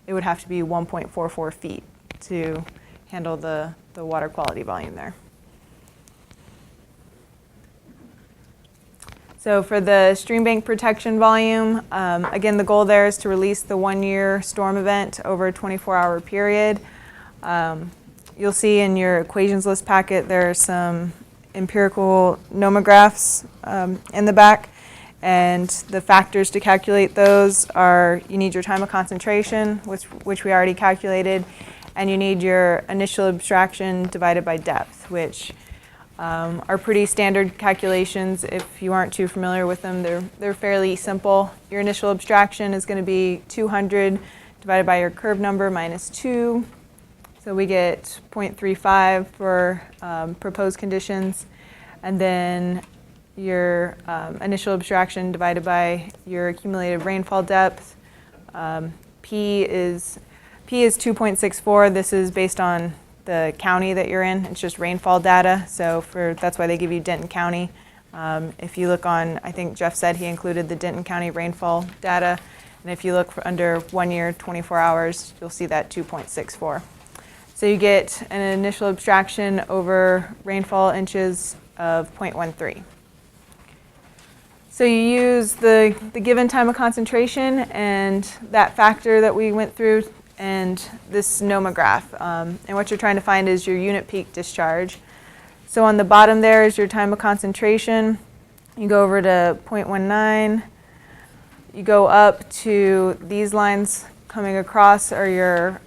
it would have to be 1.44 feet to handle the water quality volume there. So for the stream bank protection volume, again, the goal there is to release the 1 year storm event over a 24-hour period. You'll see in your equations list packet there are some empirical nomographs in the back, and the factors to calculate those are you need your time of concentration, which we already calculated, and you need your initial abstraction divided by depth, which are pretty standard calculations. If you aren't too familiar with them, they're fairly simple. Your initial abstraction is going to be 200 divided by your curve number minus 2. So we get 0.35 for proposed conditions. And then your initial abstraction divided by your accumulated rainfall depth. P is 2.64. This is based on the county that you're in. It's just rainfall data. So that's why they give you Denton County. If you look on, I think Jeff said he included the Denton County rainfall data. And if you look for under 1 year, 24 hours, you'll see that 2.64. So you get an initial abstraction over rainfall inches of 0.13. So you use the given time of concentration and that factor that we went through and this nomograph. And what you're trying to find is your unit peak discharge. So on the bottom there is your time of concentration. You go over to 0.19. You go up to these lines coming across are your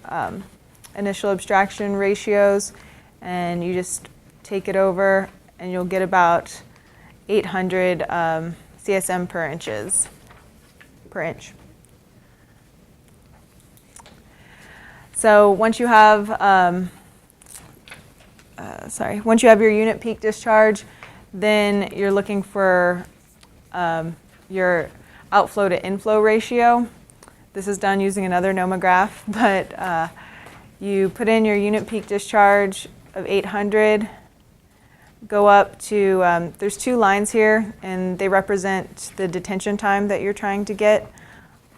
initial abstraction ratios, and you just take it over and you'll get about 800 CSM per inches. per inch. So once you have, once you have your unit peak discharge, then you're looking for your outflow to inflow ratio. This is done using another nomograph, but you put in your unit peak discharge of 800, go up to, there's two lines here, and they represent the detention time that you're trying to get.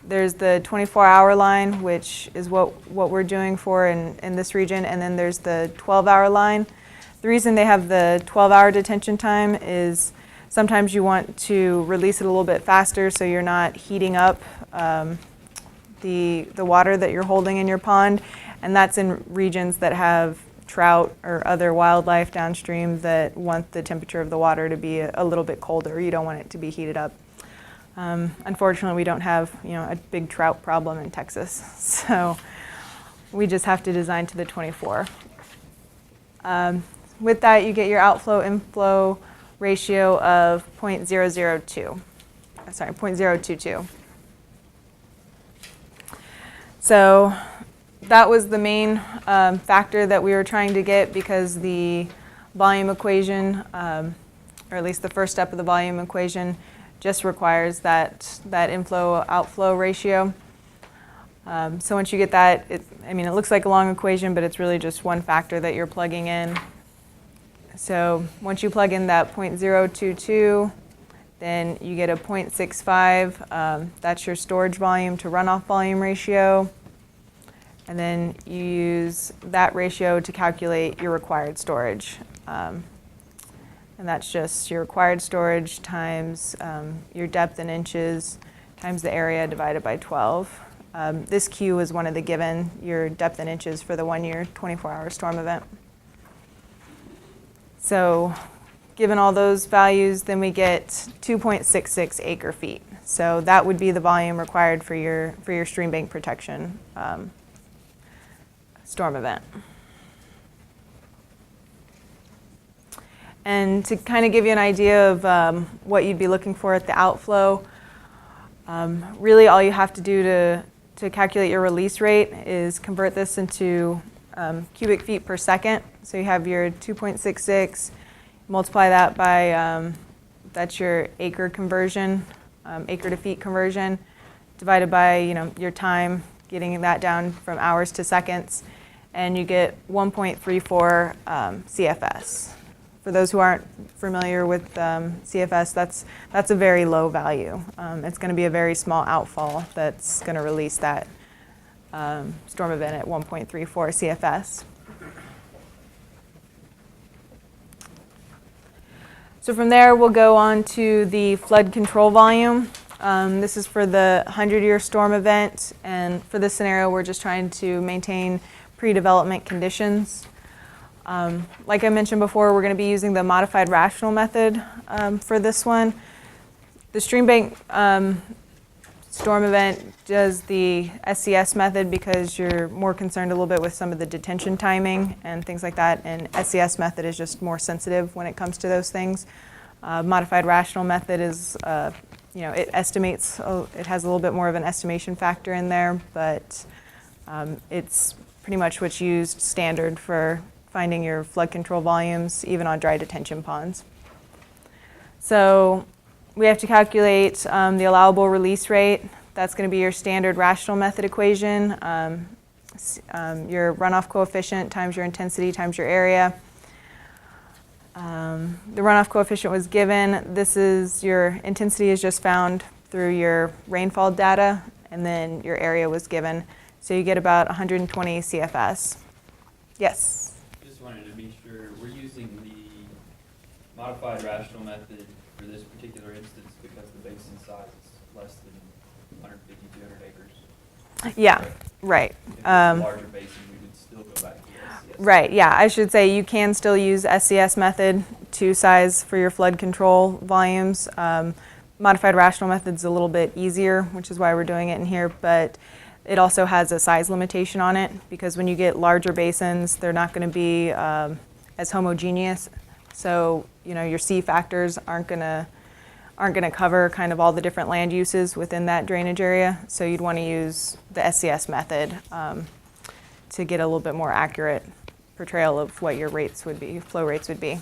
There's the 24-hour line, which is what we're doing for in this region, and then there's the 12-hour line. The reason they have the 12-hour detention time is sometimes you want to release it a little bit faster so you're not heating up the water that you're holding in your pond, and that's in regions that have trout or other wildlife downstream that want the temperature of the water to be a little bit colder. You don't want it to be heated up. Unfortunately, we don't have a big trout problem in Texas, so we just have to design to the 24. With that, you get your outflow-inflow ratio of 0.002. Sorry, 0.022. So that was the main factor that we were trying to get, because the volume equation, or at least the first step of the volume equation, just requires that inflow-outflow ratio. So once you get that, it looks like a long equation, but it's really just one factor that you're plugging in. So once you plug in that 0.022, then you get a 0.65. That's your storage volume to runoff volume ratio. And then you use that ratio to calculate your required storage. And that's just your required storage times your depth in inches times the area divided by 12. This Q is one of the given, your depth in inches for the 1 year 24-hour storm event. So given all those values, then we get 2.66 acre feet. So that would be the volume required for your stream bank protection storm event. And to kind of give you an idea of what you'd be looking for at the outflow, really all you have to do to calculate your release rate is convert this into cubic feet per second. So you have your 2.66, multiply that by, that's your acre conversion, acre to feet conversion, divided by your time, getting that down from hours to seconds, and you get 1.34 CFS. For those who aren't familiar with CFS, that's a very low value. It's going to be a very small outfall that's going to release that storm event at 1.34 CFS. So from there, we'll go on to the flood control volume. This is for the 100-year storm event, and for this scenario, we're just trying to maintain pre-development conditions. Like I mentioned before, we're going to be using the modified rational method for this one. The stream bank storm event does the SCS method because you're more concerned a little bit with some of the detention timing and things like that, and SCS method is just more sensitive when it comes to those things. Modified rational method is, it estimates, it has a little bit more of an estimation factor in there, but it's pretty much what's used standard for finding your flood control volumes, even on dry detention ponds. So we have to calculate the allowable release rate. That's going to be your standard rational method equation, your runoff coefficient times your intensity times your area. The runoff coefficient was given. This is your intensity is just found through your rainfall data, and then your area was given. So you get about 120 CFS. Yes? Just wanted to be sure, we're using the modified rational method for this particular instance because the basin size is less than 150, 200 acres. Yeah, right. If it was a larger basin, we would still go back to the SCS. Right, yeah, I should say you can still use SCS method to size for your flood control volumes. Modified rational method is a little bit easier, which is why we're doing it in here, but it also has a size limitation on it because when you get larger basins, they're not going to be as homogeneous. So, your C factors aren't going aren't going to cover kind of all the different land uses within that drainage area. So you'd want to use the SCS method to get a little bit more accurate portrayal of what your rates would be, flow rates would be.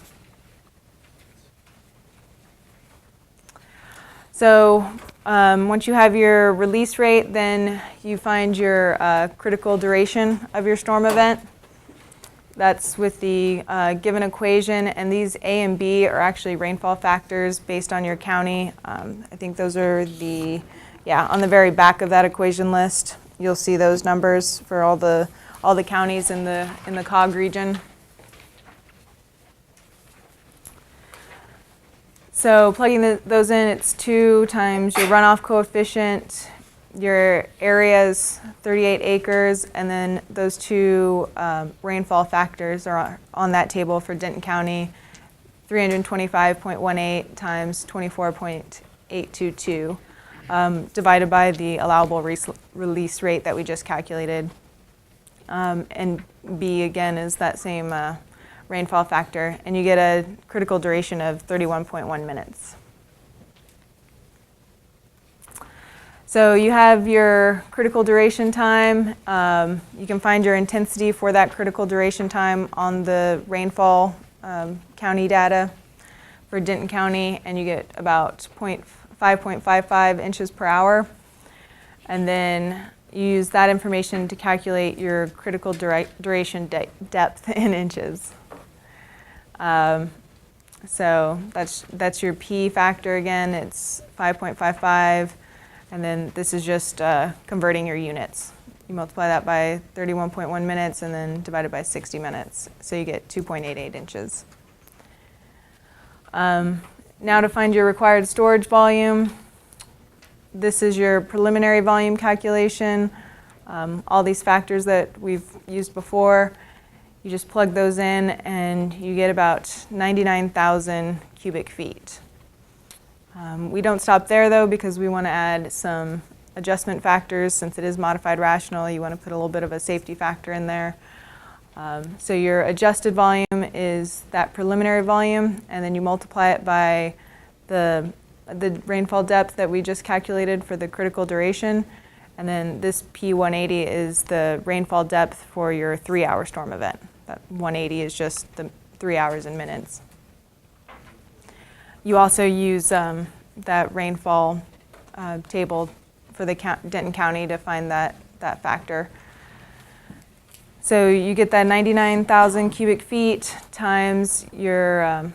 So once you have your release rate, then you find your critical duration of your storm event. That's with the given equation, and these A and B are actually rainfall factors based on your county. I think those are on the very back of that equation list, you'll see those numbers for all the counties in the COG region. So plugging those in, it's 2 times your runoff coefficient, your area's 38 acres, and then those 2 rainfall factors are on that table for Denton County, 325.18 times 24.822, divided by the allowable release rate that we just calculated. And B, again, is that same rainfall factor, and you get a critical duration of 31.1 minutes. So you have your critical duration time. You can find your intensity for that critical duration time on the rainfall county data for Denton County, and you get about 5.55 inches per hour. And then you use that information to calculate your critical duration depth in inches. So that's your P factor again. It's 5.55. And then this is just converting your units. You multiply that by 31.1 minutes and then divide it by 60 minutes. So you get 2.88 inches. Now to find your required storage volume, this is your preliminary volume calculation. All these factors that we've used before, you just plug those in and you get about 99,000 cubic feet. We don't stop there though, because we want to add some adjustment factors. Since it is modified rational, you want to put a little bit of a safety factor in there. So your adjusted volume is that preliminary volume, and then you multiply it by the rainfall depth that we just calculated for the critical duration. And then this P180 is the rainfall depth for your 3-hour storm event. That 180 is just the 3 hours in minutes. You also use that rainfall table for the Denton County to find that factor. So you get that 99,000 cubic feet times your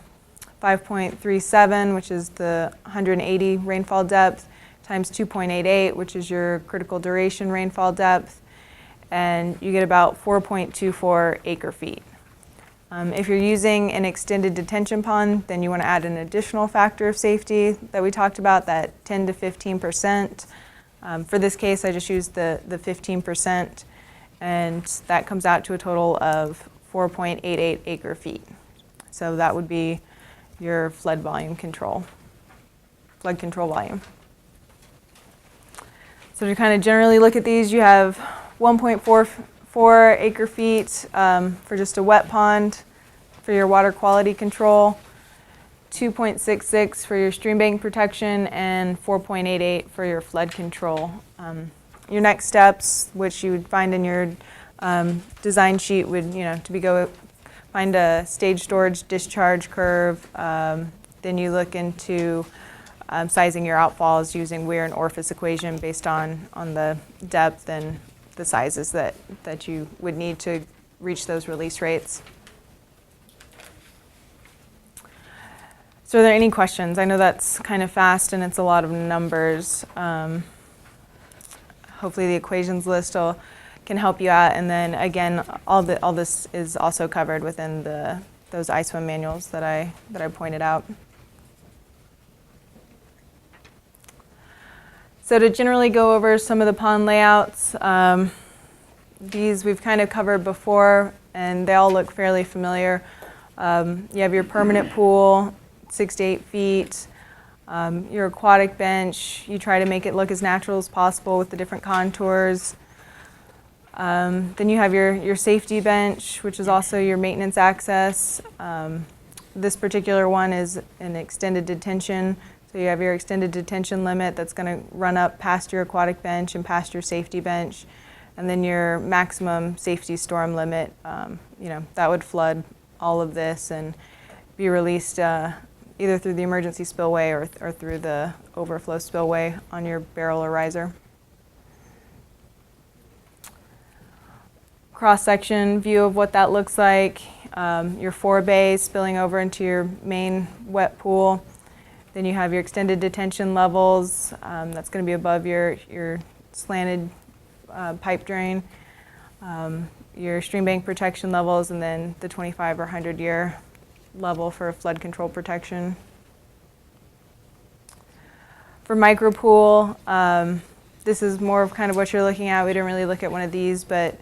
5.37, which is the 180 rainfall depth, times 2.88, which is your critical duration rainfall depth, and you get about 4.24 acre feet. If you're using an extended detention pond, then you want to add an additional factor of safety that we talked about, that 10 to 15%. For this case, I just used the 15%, and that comes out to a total of 4.88 acre feet. So that would be your flood control volume. So to kind of generally look at these, you have 1.44 acre feet for just a wet pond for your water quality control, 2.66 for your stream bank protection, and 4.88 for your flood control. Your next steps, which you would find in your design sheet, would find a stage storage discharge curve. Then you look into sizing your outfalls using Weir and Orpheus equation based on the depth and the sizes that you would need to reach those release rates. So are there any questions? I know that's kind of fast and it's a lot of numbers. Hopefully the equations list can help you out. And then again, all this is also covered within those iSWM manuals that I pointed out. So to generally go over some of the pond layouts, these we've kind of covered before, and they all look fairly familiar. You have your permanent pool, 6 to 8 feet. Your aquatic bench, you try to make it look as natural as possible with the different contours. Then you have your safety bench, which is also your maintenance access. This particular one is an extended detention, so So you have your extended detention limit that's going to run up past your aquatic bench and past your safety bench, and then your maximum safety storm limit. That would flood all of this and be released either through the emergency spillway or through the overflow spillway on your barrel or riser. Cross-section view of what that looks like. Your forebay spilling over into your main wet pool. Then you have your extended detention levels. That's going to be above your slanted pipe drain. Your stream bank protection levels, and then the 25 or 100-year level for flood control protection. For micropool, this is more of kind of what you're looking at. We didn't really look at one of these, but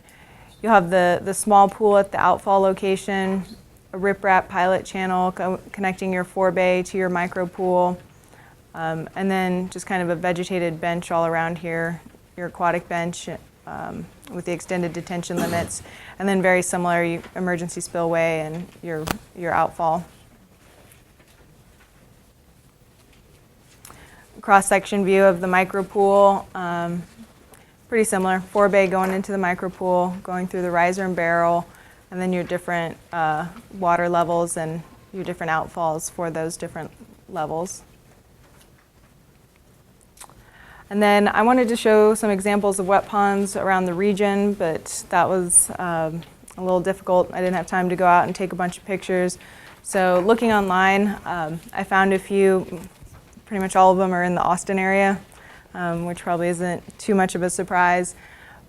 you'll have the small pool at the outfall location, a riprap pilot channel connecting your forebay to your micropool, and then just kind of a vegetated bench all around here, your aquatic bench with the extended detention limits, and then very similar emergency spillway and your outfall. Cross-section view of the micropool, pretty similar. Forebay going into the micropool, going through the riser and barrel, and then your different water levels and your different outfalls for those different levels. And then I wanted to show some examples of wet ponds around the region, but that was a little difficult. I didn't have time to go out and take a bunch of pictures. So looking online, I found a few. Pretty much all of them are in the Austin area, which probably isn't too much of a surprise.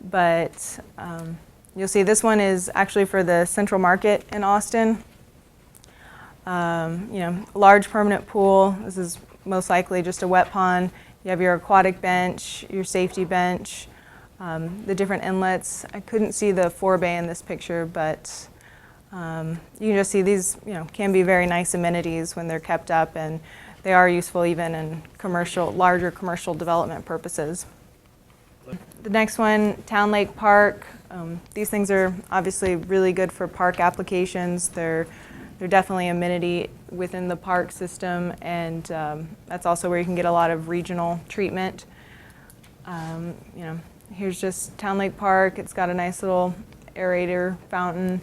But you'll see this one is actually for the Central Market in Austin. Large permanent pool. This is most likely just a wet pond. You have your aquatic bench, your safety bench, the different inlets. I couldn't see the forebay in this picture, but you can just see these can be very nice amenities when they're kept up, and they are useful even in larger commercial development purposes. The next one, Town Lake Park. These things are obviously really good for park applications. They're definitely amenity within the park system, and that's also where you can get a lot of regional treatment. Here's just Town Lake Park. It's got a nice little aerator fountain,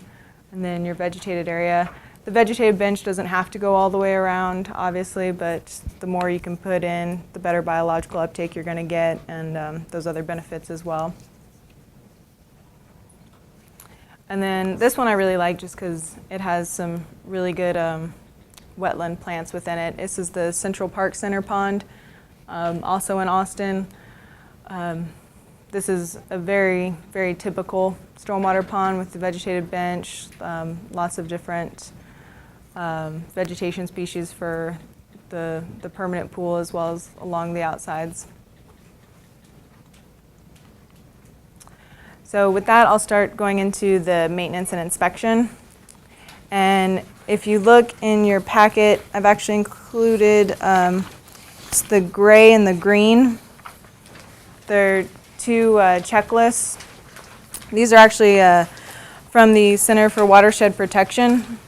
and then your vegetated area. The vegetated bench doesn't have to go all the way around, obviously, but the more you can put in, the better biological uptake you're going to get, and those other benefits as well. And then this one I really like just because it has some really good wetland plants within it. This is the Central Park Center Pond, also in Austin. This is a very, very typical stormwater pond with the vegetated bench, lots of different vegetation species for the permanent pool as well as along the outsides. So with that, I'll start going into the maintenance and inspection. And if you look in your packet, I've actually included it's the gray and the green. They're two checklists. These are actually from the Center for Watershed Protection,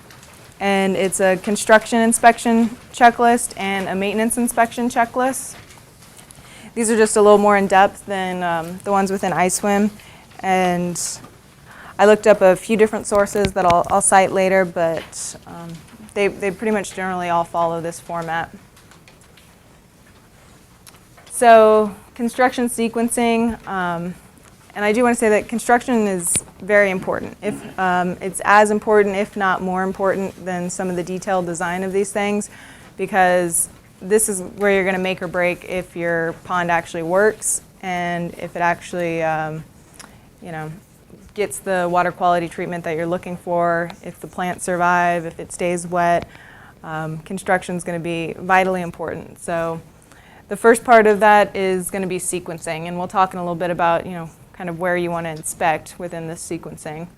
and it's a construction inspection checklist and a maintenance inspection checklist. These are just a little more in depth than the ones within iSWM. And I looked up a few different sources that I'll cite later, but they pretty much generally all follow this format. So construction sequencing, and I do want to say that construction is very important. It's as important, if not more important, than some of the detailed design of these things, because this is where you're going to make or break if your pond actually works and if it actually gets the water quality treatment that you're looking for, if the plants survive, if it stays wet. Construction is going to be vitally important. So the first part of that is going to be sequencing, and we'll talk in a little bit about kind of where you want to inspect within this sequencing.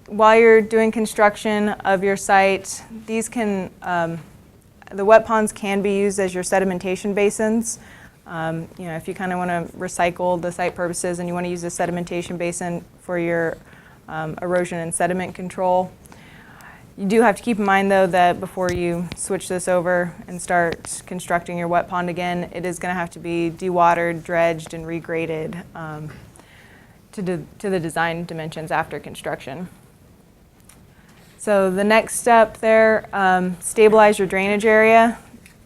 While you're doing construction of your site, these can the wet ponds can be used as your sedimentation basins. If you kind of want to recycle the site purposes and you want to use a sedimentation basin for your erosion and sediment control, You do have to keep in mind, though, that before you switch this over and start constructing your wet pond again, it is going to have to be dewatered, dredged, and regraded to the design dimensions after construction. So the next step there, stabilize your drainage area.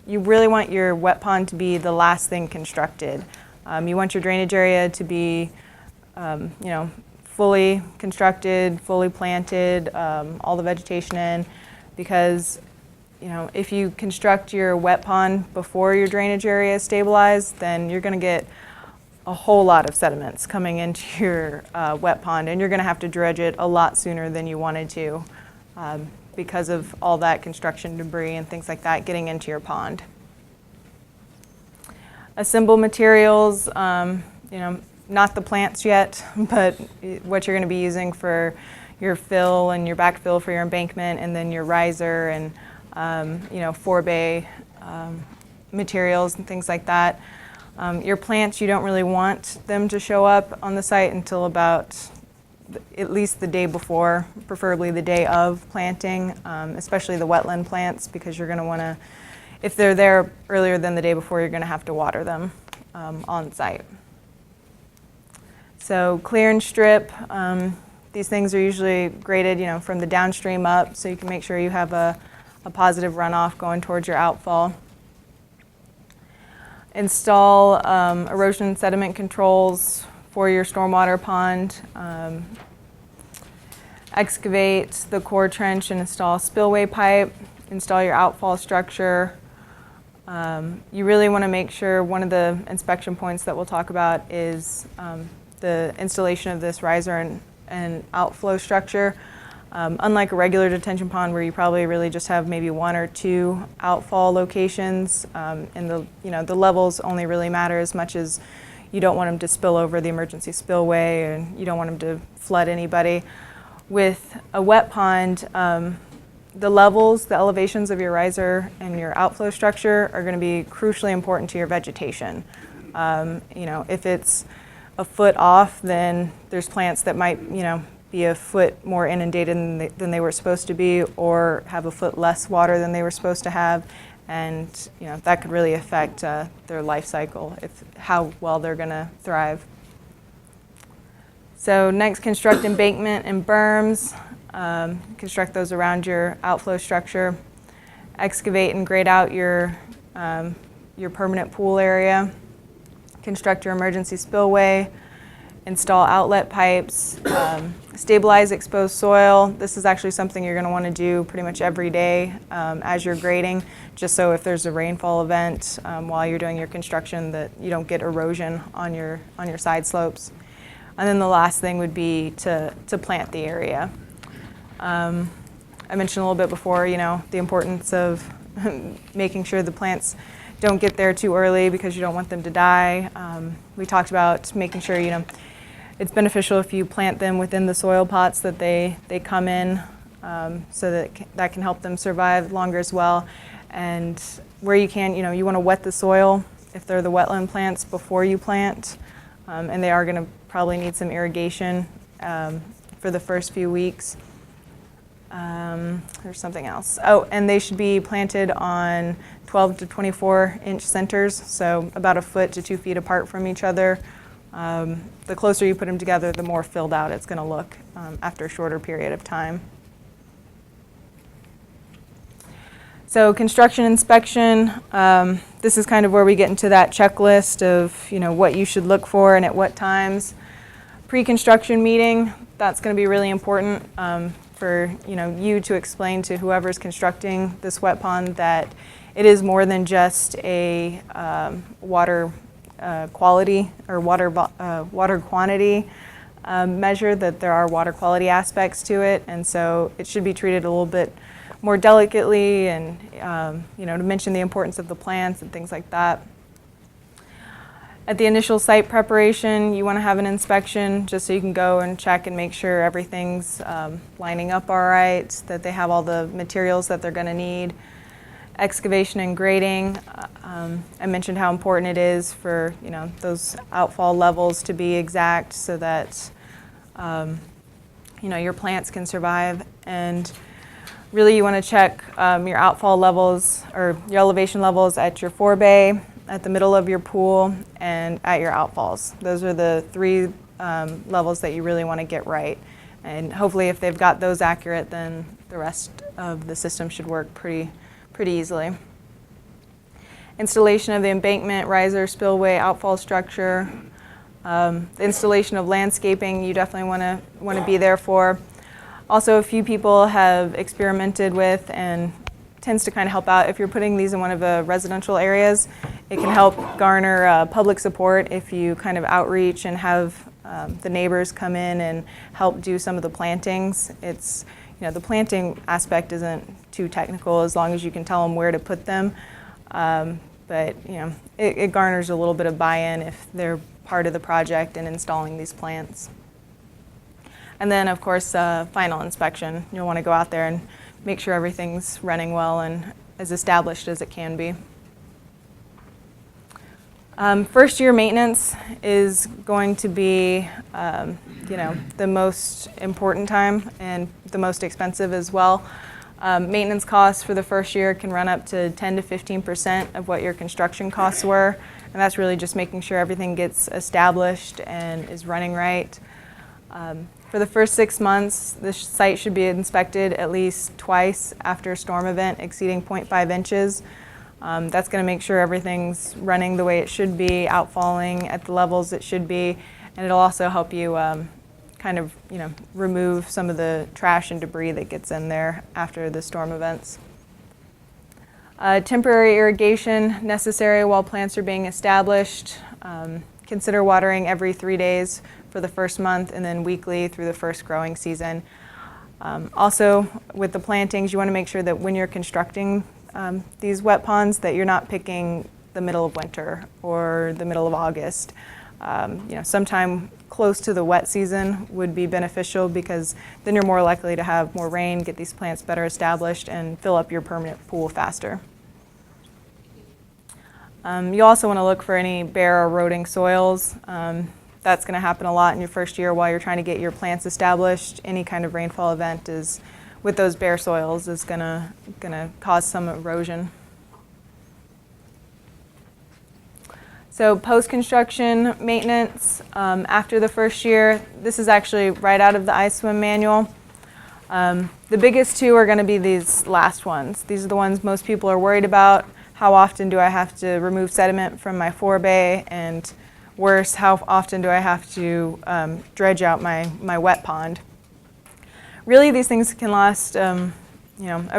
You really want your wet pond to be the last thing constructed. You want your drainage area to be, fully constructed, fully planted, all the vegetation in, because if you construct your wet pond before your drainage area is stabilized, then you're going to get a whole lot of sediments coming into your wet pond, and you're going to have to dredge it a lot sooner than you wanted to because of all that construction debris and things like that getting into your pond. Assemble materials, not the plants yet, but what you're going to be using for your fill and your backfill for your embankment, and then your riser and Forebay materials and things like that. Your plants, you don't really want them to show up on the site until about at least the day before, preferably the day of planting, especially the wetland plants, because you're going to want to, if they're there earlier than the day before, you're going to have to water them on site. So clear and strip, these things are usually graded, from the downstream up, so you can make sure you have a positive runoff going towards your outfall. Install erosion and sediment controls for your stormwater pond. Excavate the core trench and install spillway pipe. Install your outfall structure. You really want to make sure, one of the inspection points that we'll talk about is the installation of this riser and outflow structure. Unlike a regular detention pond where you probably really just have maybe 1 or 2 outfall locations, and the levels only really matter as much as you don't want them to spill over the emergency spillway, and you don't want them to flood anybody. With a wet pond, the levels, the elevations of your riser and your outflow structure are going to be crucially important to your vegetation. If it's a foot off, then there's plants that might, be a foot more inundated than they were supposed to be, or have a foot less water than they were supposed to have, and that could really affect their life cycle, how well they're going to thrive. So next, construct embankment and berms. Construct those around your outflow structure. Excavate and grade out your permanent pool area. Construct your emergency spillway. Install outlet pipes. Stabilize exposed soil. This is actually something you're going to want to do pretty much every day as you're grading, just so if there's a rainfall event while you're doing your construction, that you don't get erosion on your side slopes. And then the last thing would be to plant the area. I mentioned a little bit before, the importance of making sure the plants don't get there too early because you don't want them to die. We talked about making sure, it's beneficial if you plant them within the soil pots that they come in, so that can help them survive longer as well. And where you can, you want to wet the soil if they're the wetland plants before you plant, and they are going to probably need some irrigation for the first few weeks. There's something else. Oh, and they should be planted on 12 to 24 inch centers, so about 1 foot to 2 feet apart from each other. The closer you put them together, the more filled out it's going to look after a shorter period of time. So construction inspection, this is kind of where we get into that checklist of what you should look for and at what times. Pre-construction meeting, that's going to be really important for you to explain to whoever's constructing this wet pond that it is more than just a water quality or water quantity measure, that there are water quality aspects to it, and so it should be treated a little bit more delicately, and to mention the importance of the plants and things like that. At the initial site preparation, you want to have an inspection just so you can go and check and make sure everything's lining up all right, that they have all the materials that they're going to need. Excavation and grading, I mentioned how important it is for those outfall levels to be exact so that your plants can survive. And Really, you want to check your outfall levels or your elevation levels at your forebay, at the middle of your pool, and at your outfalls. Those are the three levels that you really want to get right. And hopefully if they've got those accurate, then the rest of the system should work pretty want Installation of the embankment, riser, spillway, outfall structure. The installation of landscaping, you definitely want to be there for. Also, a few people have experimented with and tends to kind of help out if you're putting these in one of the residential areas. It can help garner public support if you kind of outreach and have the neighbors come in and help do some of the plantings. It's, the planting aspect isn't too technical as long as you can tell them where to put them. But it garners a little bit of buy-in if they're part of the project in installing these plants. And then, of course, final inspection. You'll want to go out there and make sure everything's running well and as established as it can be. First year maintenance is going to be, the most important time and the most expensive as well. Maintenance costs for the first year can run up to 10 to 15% of what your construction costs were, and that's really just making sure everything gets established and is running right. For the first 6 months, the site should be inspected at least twice after a storm event exceeding 0.5 inches. That's going to make sure everything's running the way it should be, outfalling at the levels it should be, and it'll also help you remove some of the trash and debris that gets in there after the storm events. Temporary irrigation necessary while plants are being established. Consider watering every 3 days for the first month and then weekly through the first growing season. Also, with the plantings, you want to make sure that when you're constructing these wet ponds that you're not picking the middle of winter or the middle of August. Sometime close to the wet season would be beneficial because then you're more likely to have more rain, get these plants better established, and fill up your permanent pool faster. You also want to look for any bare eroding soils. That's going to happen a lot in your first year while you're trying to get your plants established. Any kind of rainfall event is with those bare soils is gonna cause some erosion. So post-construction maintenance after the first year, this is actually right out of the iSWM manual. The biggest two are going to be these last ones. These are the ones most people are worried about. How often do I have to remove sediment from my forebay? And worse, how often do I have to dredge out my wet pond? Really, these things can last a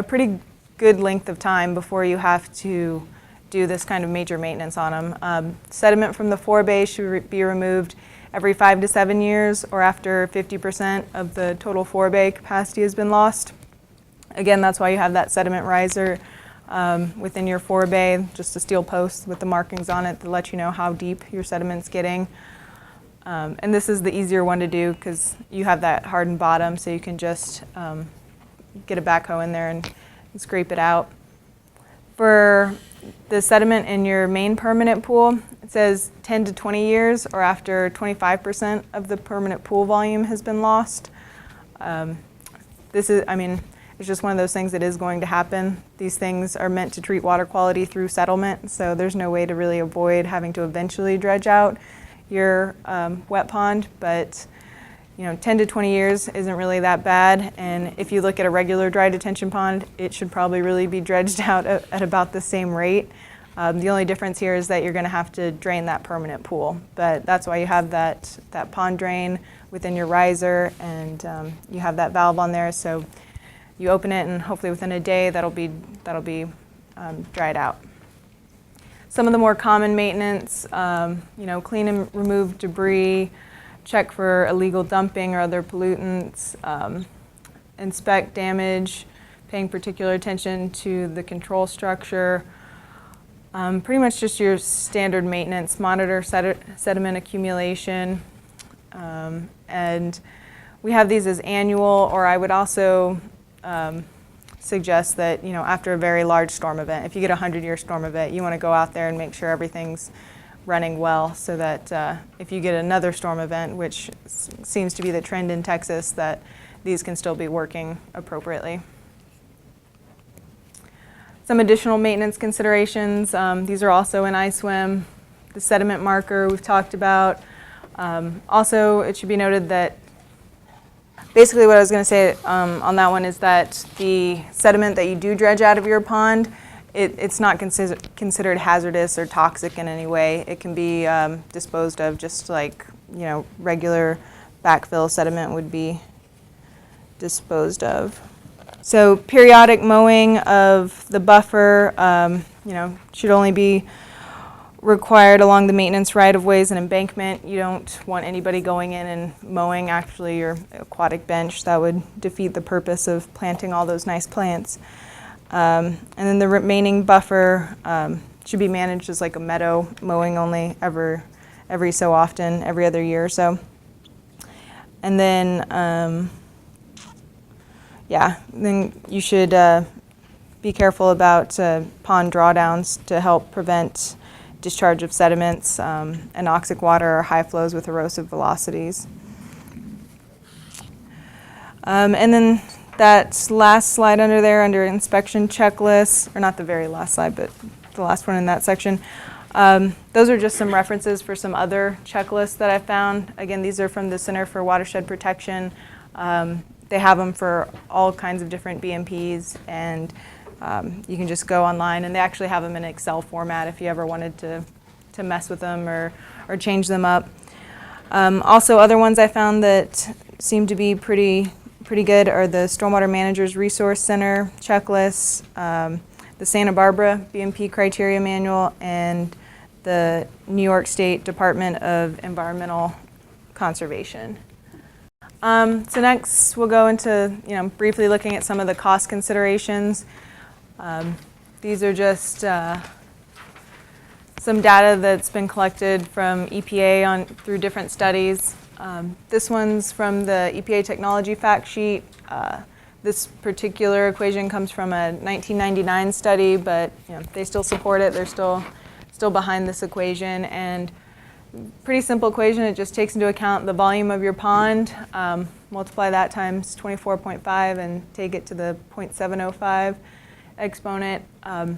pretty good length of time before you have to do this kind of major maintenance on them. Sediment from the forebay should be removed every 5 to 7 years or after 50% of the total forebay capacity has been lost. Again, that's why you have that sediment riser within your forebay, just a steel post with the markings on it to let you know how deep your sediment's getting. And this is the easier one to do because you have that hardened bottom, so you can just get a backhoe in there and scrape it out. For the sediment in your main permanent pool, it says 10 to 20 years or after 25% of the permanent pool volume has been lost. This is, it's just one of those things that is going to happen. These things are meant to treat water quality through settlement, so there's no way to really avoid having to eventually dredge out your wet pond, but 10 to 20 years isn't really that bad, and if you look at a regular dry detention pond, it should probably really be dredged out at about the same rate. The only difference here is that you're going to have to drain that permanent pool, but that's why you have that pond drain within your riser, and you have that valve on there, so you open it, and hopefully within a day that'll be dried out. Some of the more common maintenance, clean and remove debris, check for illegal dumping or other pollutants, inspect damage, paying particular attention to the control structure. Pretty much just your standard maintenance, monitor sediment accumulation, and we have these as annual, or I would also suggest that after a very large storm event, if you get a 100-year storm event, you want to go out there and make sure everything's running well so that if you get another storm event, which seems to be the trend in Texas, that these can still be working appropriately. Some additional maintenance considerations, these are also in iSWM. The sediment marker we've talked about. Also, it should be noted that basically what I was going to say on that one is that the sediment that you do dredge out of your pond, it's not considered hazardous or toxic in any way. It can be disposed of just like, you know, regular backfill sediment would be disposed of. So periodic mowing of the buffer, you know, should only be required along the maintenance right-of-ways and embankment. You don't want anybody going in and mowing actually your aquatic bench. That would defeat the purpose of planting all those nice plants. And then the remaining buffer should be managed as like a meadow, mowing only every so often, every other year or so. And then, yeah, then you should be careful about pond drawdowns to help prevent discharge of sediments, anoxic water, or high flows with erosive velocities. And then that last slide under there, under inspection checklists, or not the very last slide, but the last one in that section, those are just some references for some other checklists that I found. Again, these are from the Center for Watershed Protection. They have them for all kinds of different BMPs, and you can just go online, and they actually have them in Excel format if you ever wanted to mess with them or change them up. Also, other ones I found that seem to be pretty good are the Stormwater Managers Resource Center checklists, the Santa Barbara BMP Criteria Manual, and the New York State Department of Environmental Conservation. So next we'll go into, you know, briefly looking at some of the cost considerations. These are just some data that's been collected from EPA through different studies. This one's from the EPA Technology Fact Sheet. This particular equation comes from a 1999 study, but you know, they still support it. They're still behind this equation, and pretty simple equation. It just takes into account the volume of your pond, multiply that times 24.5, and take it to the 0.705 exponent to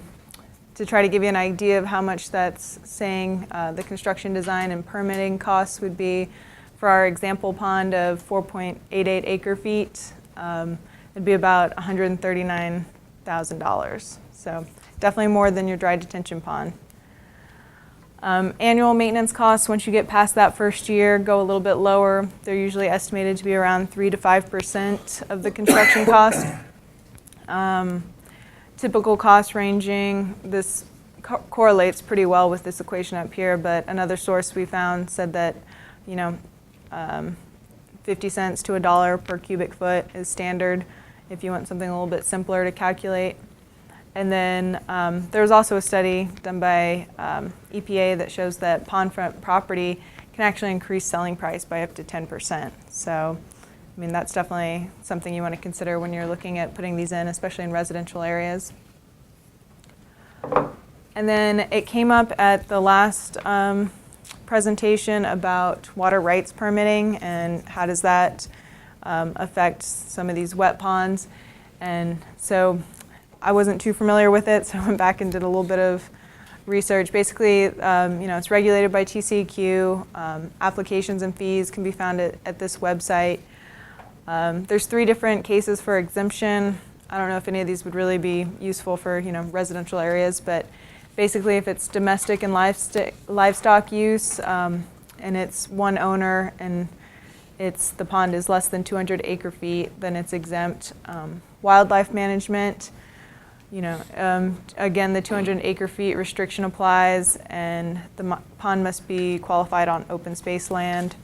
try to give you an idea of how much that's saying the construction design and permitting costs would be. For our example pond of 4.88 acre feet, it'd be about $139,000. So definitely more than your dry detention pond. Annual maintenance costs, once you get past that first year, go a little bit lower. They're usually estimated to be around 3 to 5% of the construction cost. Typical cost ranging, this correlates pretty well with this equation up here, but another source we found said that, you know, 50 cents to $1 per cubic foot is standard if you want something a little bit simpler to calculate. And then there was also a study done by EPA that shows that pondfront property can actually increase selling price by up to 10%. So, I mean, that's definitely something you want to consider when you're looking at putting these in, especially in residential areas. And then it came up at the last presentation about water rights permitting and how does that affect some of these wet ponds. And so I wasn't too familiar with it, so I went back and did a little bit of research. Basically, you know, it's regulated by TCEQ. Applications and fees can be found at this website. There's 3 different cases for exemption. I don't know if any of these would really be useful for, you know, residential areas, but basically if it's domestic and livestock use and it's one owner and the pond is less than 200 acre feet, then it's exempt. Wildlife management, you know, again, the 200 acre feet restriction applies, and the pond must be qualified on open space land.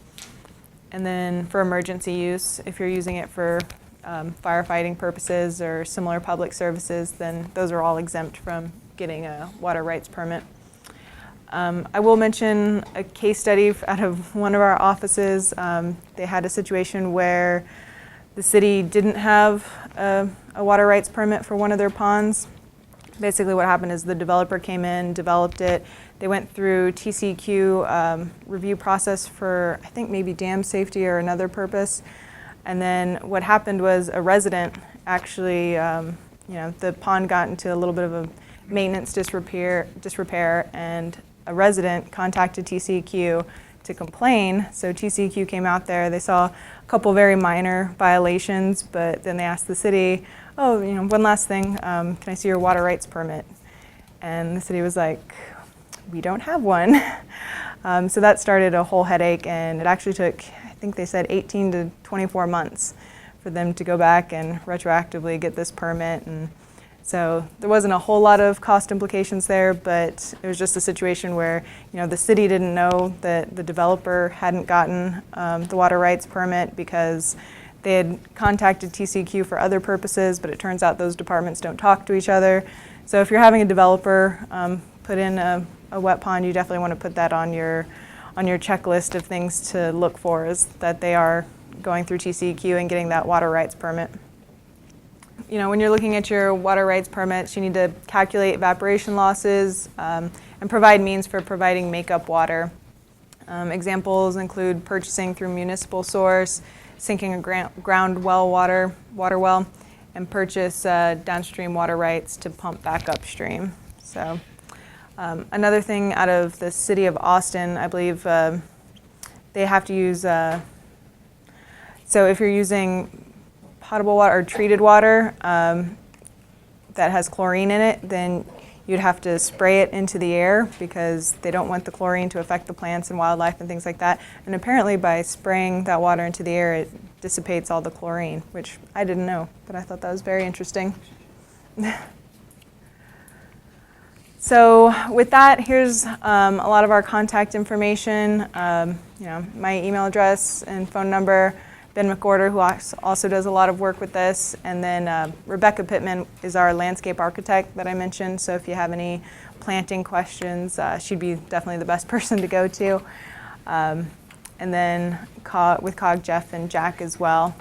And then for emergency use, if you're using it for firefighting purposes or similar public services, then those are all exempt from getting a water rights permit. I will mention a case study out of one of our offices. They had a situation where the city didn't have a water rights permit for one of their ponds. Basically what happened is the developer came in, developed it. They went through TCEQ review process for, I think, maybe dam safety or another purpose. And then what happened was a resident actually the pond got into a little bit of a maintenance disrepair, and a resident contacted TCEQ to complain. So TCEQ came out there. They saw a couple very minor violations, but then they asked the city, oh, one last thing, can I see your water rights permit? And the city was like, we don't have one. So that started a whole headache, and it actually took, I think they said 18 to 24 months for them to go back and retroactively get this permit. And so there wasn't a whole lot of cost implications there, but it was just a situation where the city didn't know that the developer hadn't gotten the water rights permit because they had contacted TCEQ for other purposes, but it turns out those departments don't talk to each other. So if you're having a developer put in a wet pond, you definitely want to put that on your checklist of things to look for, is that they are going through TCEQ and getting that water rights permit. When you're looking at your water rights permits, you need to calculate evaporation losses and provide means for providing makeup water. Examples include purchasing through municipal source, sinking a ground water well, and purchase downstream water rights to pump back upstream. So another thing out of the city of Austin, I believe they have to use, so if you're using potable water or treated water that has chlorine in it, then you'd have to spray it into the air because they don't want the chlorine to affect the plants and wildlife and things like that. And apparently by spraying that water into the air, it dissipates all the chlorine, which I didn't know, but I thought that was very interesting. So with that, here's a lot of our contact information, my email address and phone number. Ben McWhorter, who also does a lot of work with this, and then Rebecca Pittman is our landscape architect that I mentioned, so if you have any planting questions, she'd be definitely the best person to go to. And then with COG, Jeff and Jack as well.